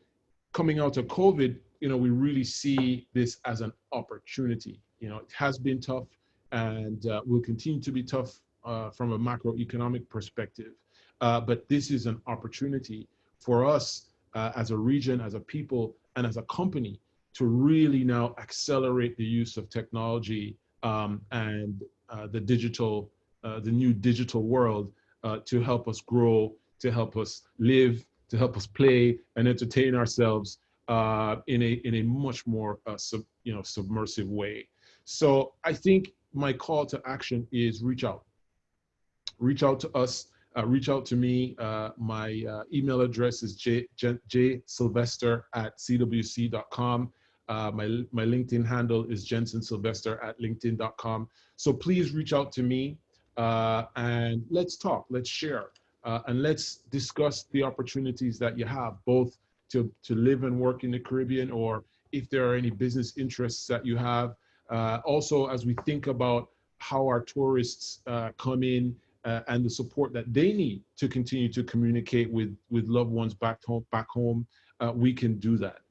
S6: coming out of COVID, you know, we really see this as an opportunity. You know, it has been tough and will continue to be tough from a macroeconomic perspective. But this is an opportunity for us as a region, as a people, and as a company to really now accelerate the use of technology and the new digital world to help us grow, to help us live, to help us play and entertain ourselves in a much more submersive way. So I think my call to action is reach out to us, reach out to me. My email address is jsylvester@cwc.com. My LinkedIn handle is Jensen Sylvester @linkedin.com. So please reach out to me and let's talk, let's share, and let's discuss the opportunities that you have, both to live and work in the Caribbean, or if there are any business interests that you have. Also, as we think about how our tourists come in and the support that they need to continue to communicate with loved ones back home, we can do that.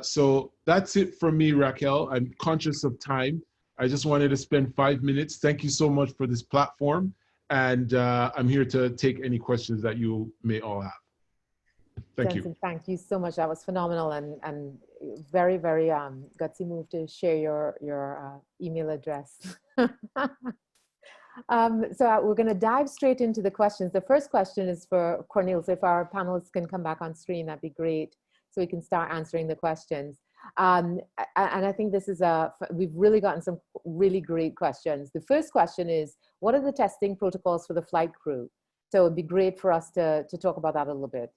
S6: So that's it from me, Raquel. I'm conscious of time. I just wanted to spend 5 minutes. Thank you so much for this platform. And I'm here to take any questions that you may all have. Thank
S1: Jensen,
S6: you.
S1: thank you so much. That was phenomenal and very, very gutsy move to share your email address. So we're going to dive straight into the questions. The first question is for Cornel. So if our panelists can come back on screen, that'd be great. So we can start answering the questions. And I think this is we've really gotten some really great questions. The first question is, what are the testing protocols for the flight crew? So it'd be great for us to talk about that a little bit.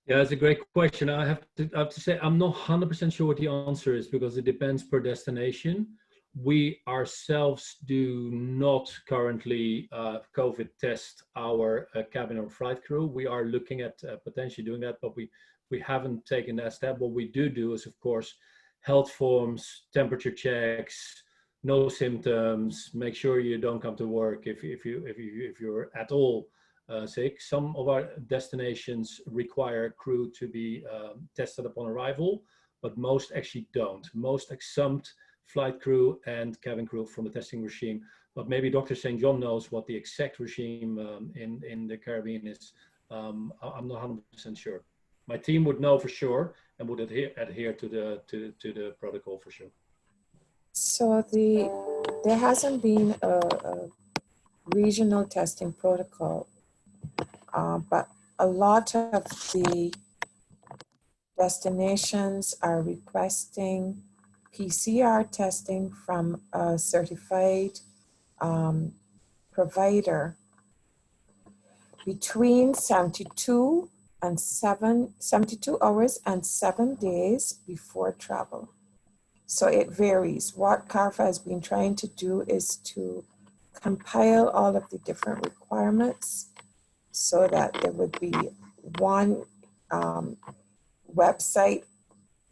S5: Yeah, that's a great question. I have to say, I'm not 100% sure what the answer is because it depends per destination. We ourselves do not currently COVID test our cabin or flight crew. We are looking at potentially doing that, but we haven't taken that step. What we do is, of course, health forms, temperature checks, no symptoms. Make sure you don't come to work if you're at all sick. Some of our destinations require crew to be tested upon arrival, but most actually don't. Most exempt flight crew and cabin crew from the testing regime. But maybe Dr. St. John knows what the exact regime in the Caribbean is. I'm not 100% sure. My team would know for sure and would adhere to the protocol for sure.
S2: So there hasn't been a regional testing protocol, but a lot of the destinations are requesting PCR testing from a certified provider between 72 hours and 7 days before travel. So it varies. What CARFA has been trying to do is to compile all of the different requirements so that there would be one website,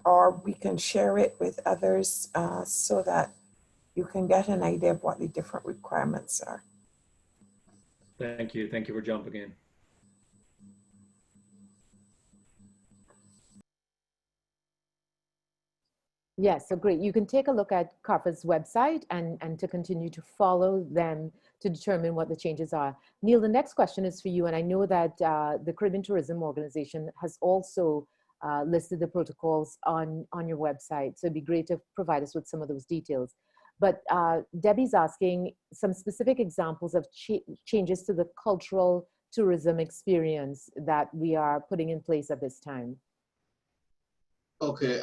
S2: or we can share it with others so that you can get an idea of what the different requirements are.
S5: Thank you. Thank you for jumping in.
S1: Yes, so great. You can take a look at CARFA's website and to continue to follow them to determine what the changes are. Neil, the next question is for you, and I know that the Caribbean Tourism Organization has also listed the protocols on your website, so it'd be great to provide us with some of those details. But Debbie's asking some specific examples of changes to the cultural tourism experience that we are putting in place at this time.
S4: Okay,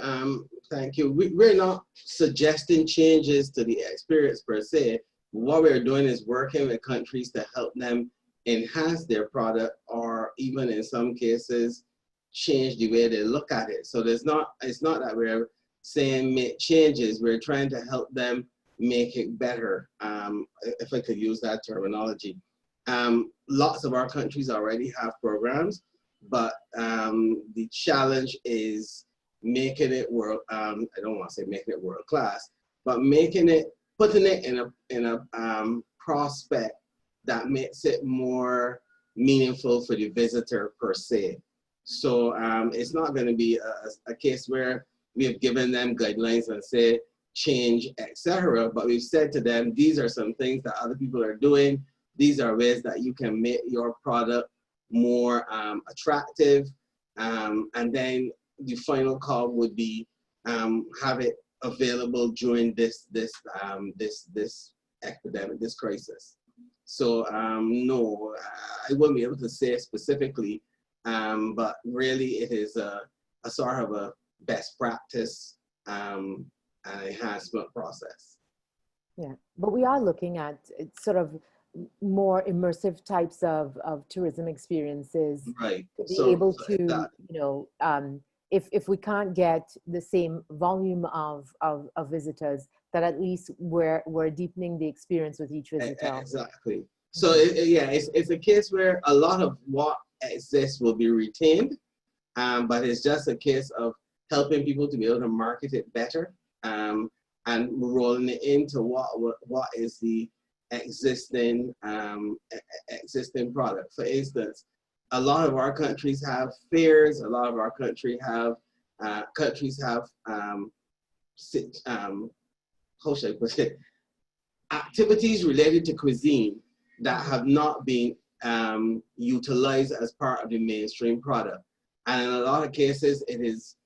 S4: thank you. We're not suggesting changes to the experience per se. What we're doing is working with countries to help them enhance their product, or even in some cases, change the way they look at it. So it's not that we're saying make changes, we're trying to help them make it better, if I could use that terminology. Lots of our countries already have programs, but the challenge is making it world, I don't want to say making it world class, but putting it in a prospect that makes it more meaningful for the visitor per se. So it's not going to be a case where we have given them guidelines and say change, etc. But we've said to them, these are some things that other people are doing. These are ways that you can make your product more attractive. And then the final call would be have it available during this epidemic, this crisis. So no, I wouldn't be able to say specifically, but really it is a sort of a best practice and enhancement process.
S1: Yeah, but we are looking at sort of more immersive types of tourism experiences,
S4: right?
S1: To be able to, you know, if we can't get the same volume of visitors, that at least we're deepening the experience with each visitor.
S4: Exactly. So yeah, it's a case where a lot of what exists will be retained, but it's just a case of helping people to be able to market it better, and rolling it into what is the existing product. For instance, a lot of our countries have fairs. A lot of our countries have how should I put it? Activities related to cuisine that have not been utilized as part of the mainstream product. And in a lot of cases, it is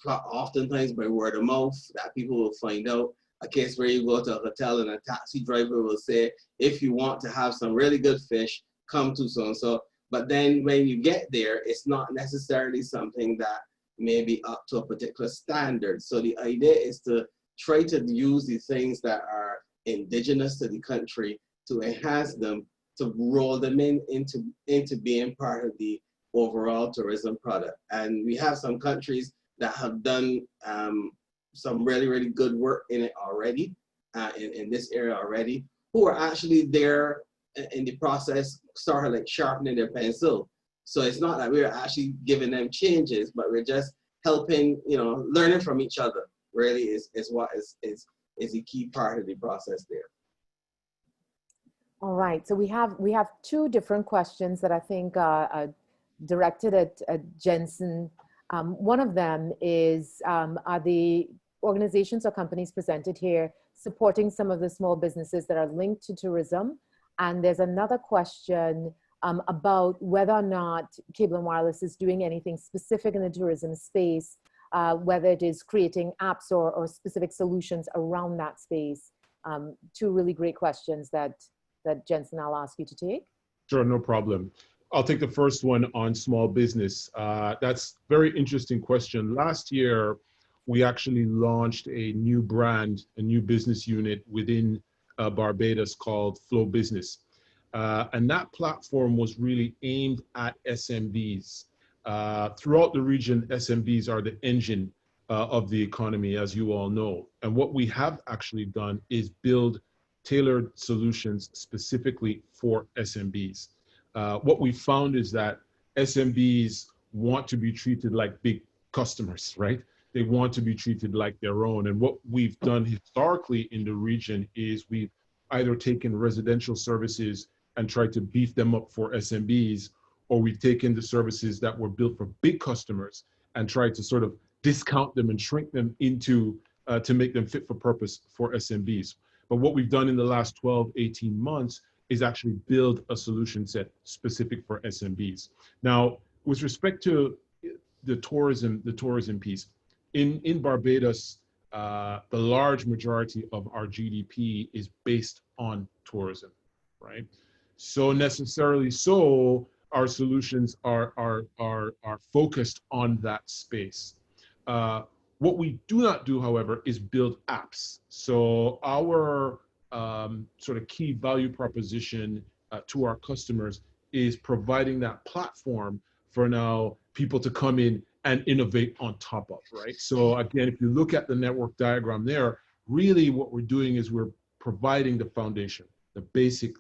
S4: oftentimes by word of mouth that people will find out. A case where you go to a hotel and a taxi driver will say, if you want to have some really good fish, come to so-and-so. But then when you get there, it's not necessarily something that may be up to a particular standard. So the idea is to try to use the things that are indigenous to the country to enhance them, to roll them into being part of the overall tourism product. And we have some countries that have done some really, really good work in it already, in this area already, who are actually there in the process, sort of like sharpening their pencil. So it's not that we're actually giving them changes, but we're just helping, you know, learning from each other really is what is a key part of the process there.
S1: All right, so we have two different questions that I think are directed at Jensen. One of them is, are the organizations or companies presented here supporting some of the small businesses that are linked to tourism? And there's another question about whether or not Cable and Wireless is doing anything specific in the tourism space, whether it is creating apps or specific solutions around that space. Two really great questions that that Jensen, I'll ask you to take.
S6: Sure, no problem. I'll take the first one on small business. That's a very interesting question. Last year, we actually launched a new brand, a new business unit within Barbados called Flow Business. And that platform was really aimed at SMBs. Throughout the region, SMBs are the engine of the economy, as you all know. And what we have actually done is build tailored solutions specifically for SMBs. What we found is that SMBs want to be treated like big customers, right? They want to be treated like their own. And what we've done historically in the region is we've either taken residential services and tried to beef them up for SMBs, or we've taken the services that were built for big customers and tried to sort of discount them and shrink them into to make them fit for purpose for SMBs. But what we've done in the last 12, 18 months is actually build a solution set specific for SMBs. Now, with respect to the tourism piece, in Barbados, the large majority of our GDP is based on tourism, right? So necessarily so, our solutions are focused on that space. What we do not do, however, is build apps. So our sort of key value proposition to our customers is providing that platform for now people to come in and innovate on top of, right? So again, if you look at the network diagram there, really what we're doing is we're providing the foundation, the basic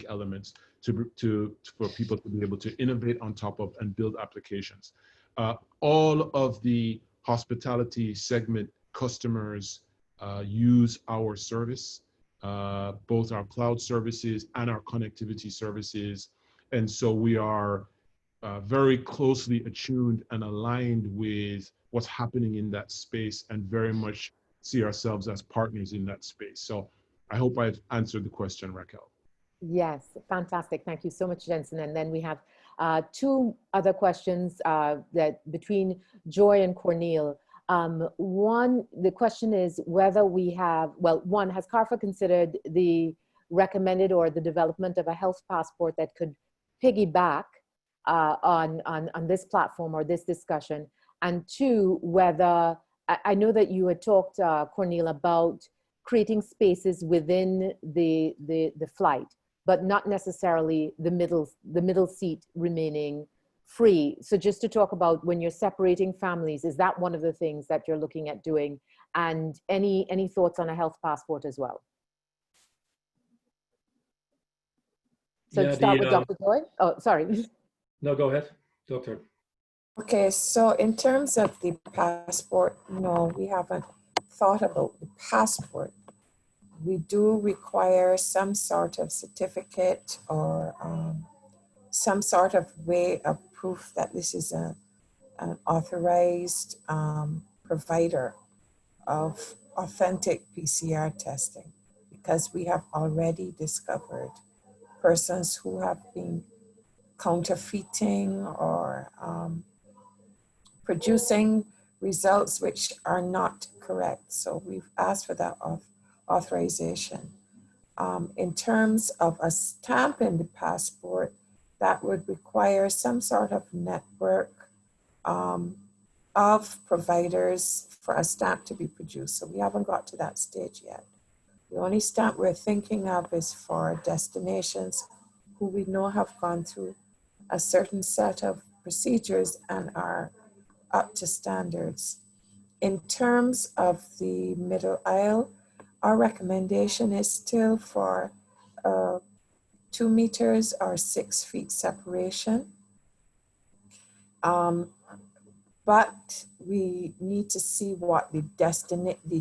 S6: elements for people to be able to innovate on top of and build applications. All of the hospitality segment customers use our service, both our cloud services and our connectivity services. And so we are very closely attuned and aligned with what's happening in that space and very much see ourselves as partners in that space. So I hope I've answered the question, Raquel.
S1: Yes, fantastic. Thank you so much, Jensen. And then we have two other questions that between Joy and Cornel. One, the question is whether we have, well, one, has CARFA considered the recommended or the development of a health passport that could piggyback on this platform or this discussion? And two, whether, I know that you had talked, Cornel, about creating spaces within the flight, but not necessarily the middle seat remaining free. So just to talk about when you're separating families, is that one of the things that you're looking at doing? And any thoughts on a health passport as well? So
S5: Yeah,
S1: start with Dr. Joy. Oh, sorry.
S5: No, go ahead, Doctor.
S2: Okay, so in terms of the passport, no, we haven't thought about the passport. We do require some sort of certificate or some sort of way of proof that this is an authorized provider of authentic PCR testing, because we have already discovered persons who have been counterfeiting or producing results which are not correct. So we've asked for that authorization. In terms of a stamp in the passport, that would require some sort of network of providers for a stamp to be produced. So we haven't got to that stage yet. The only stamp we're thinking of is for destinations who we know have gone through a certain set of procedures and are up to standards. In terms of the middle aisle, our recommendation is still for 2 meters or 6 feet separation. But we need to see what the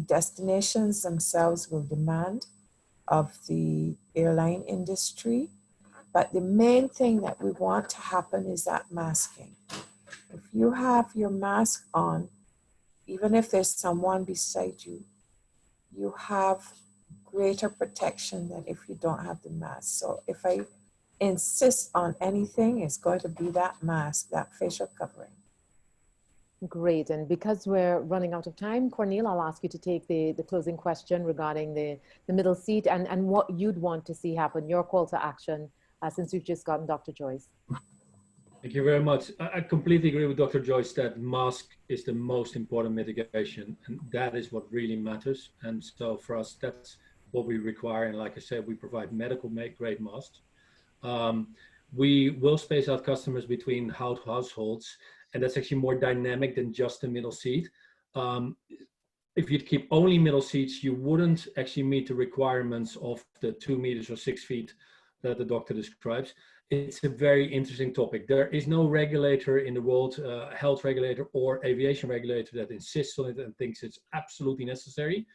S2: destinations themselves will demand of the airline industry. But the main thing that we want to happen is that masking. If you have your mask on, even if there's someone beside you, you have greater protection than if you don't have the mask. So if I insist on anything, it's going to be that mask, that facial covering.
S1: Great. And because we're running out of time, Cornel, I'll ask you to take the closing question regarding the middle seat and what you'd want to see happen, your call to action, since we've just gotten Dr. Joyce.
S5: Thank you very much. I completely agree with Dr. Joyce that mask is the most important mitigation, and that is what really matters. And so for us, that's what we require. And like I said, we provide medical grade masks. We will space out customers between households, and that's actually more dynamic than just the middle seat. If you'd keep only middle seats, you wouldn't actually meet the requirements of the 2 meters or 6 feet that the doctor describes. It's a very interesting topic. There is no regulator in the world, health regulator or aviation regulator, that insists on it and thinks it's absolutely necessary.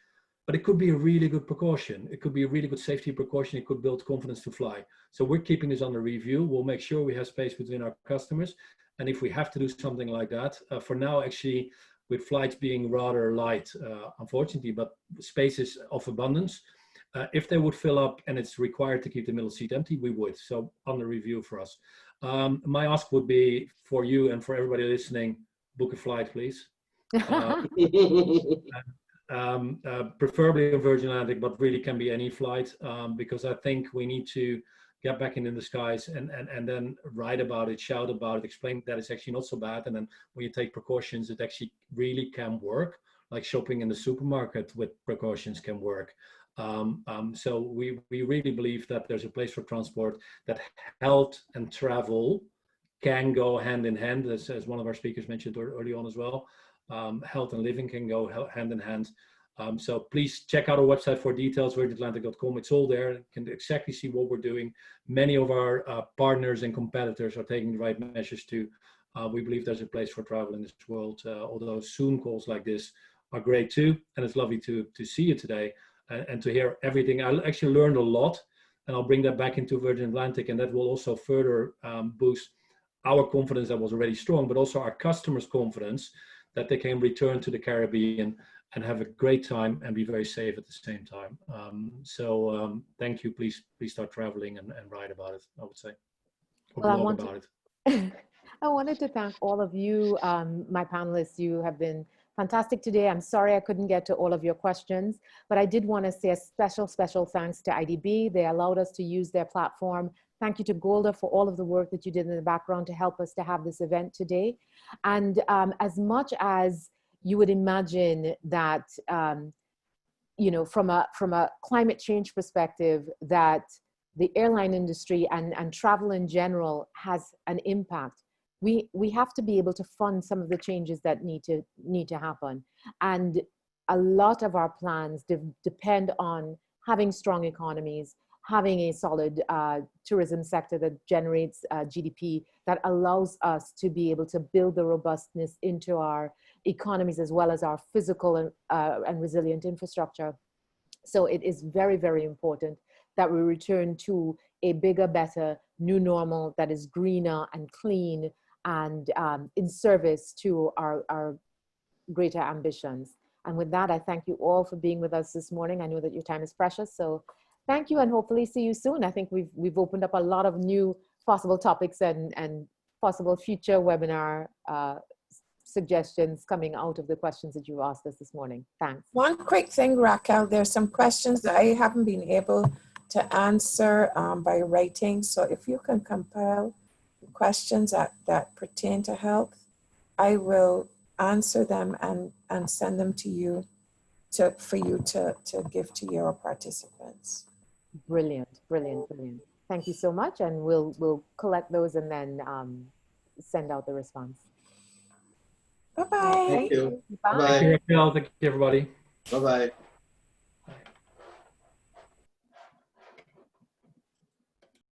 S5: But it could be a really good precaution. It could be a really good safety precaution. It could build confidence to fly. So we're keeping this under review. We'll make sure we have space between our customers. And if we have to do something like that, for now, actually, with flights being rather light, unfortunately, but spaces of abundance, if they would fill up and it's required to keep the middle seat empty, we would. So under review for us. My ask would be for you and for everybody listening, book a flight, please. Preferably a Virgin Atlantic, but really can be any flight, because I think we need to get back in the skies and then write about it, shout about it, explain that it's actually not so bad. And then when you take precautions, it actually really can work, like shopping in the supermarket with precautions can work. So we really believe that there's a place for transport, that health and travel can go hand in hand, as one of our speakers mentioned early on as well. Health and living can go hand in hand. So please check out our website for details, virginatlantic.com. It's all there. You can exactly see what we're doing. Many of our partners and competitors are taking the right measures too. We believe there's a place for travel in this world, although Zoom calls like this are great too. And it's lovely to see you today and to hear everything. I actually learned a lot, and I'll bring that back into Virgin Atlantic, and that will also further boost our confidence that was already strong, but also our customers' confidence that they can return to the Caribbean and have a great time and be very safe at the same time. Thank you. Please start traveling and write about it, I would say. Or
S1: Well,
S5: blog about it.
S1: I wanted to thank all of you, my panelists. You have been fantastic today. I'm sorry I couldn't get to all of your questions, but I did want to say a special thanks to IDB. They allowed us to use their platform. Thank you to Golda for all of the work that you did in the background to help us to have this event today. And as much as you would imagine that, you know, from a climate change perspective, that the airline industry and travel in general has an impact, we have to be able to fund some of the changes that need to happen. And a lot of our plans depend on having strong economies, having a solid tourism sector that generates GDP, that allows us to be able to build the robustness into our economies as well as our physical and resilient infrastructure. So it is very, very important that we return to a bigger, better new normal that is greener and clean and in service to our greater ambitions. And with that, I thank you all for being with us this morning. I know that your time is precious, so thank you, and hopefully see you soon. I think we've opened up a lot of new possible topics and possible future webinar suggestions coming out of the questions that you've asked us this morning. Thanks.
S2: One quick thing, Raquel, there's some questions that I haven't been able to answer by writing. So if you can compile questions that pertain to health, I will answer them and send them to you for you to give to your participants.
S1: Brilliant. Thank you so much, and we'll collect those and then send out the response.
S2: Bye-bye.
S4: Thank you.
S1: Bye.
S4: Bye.
S5: Thank you, Raquel. Thank you, everybody.
S4: Bye-bye.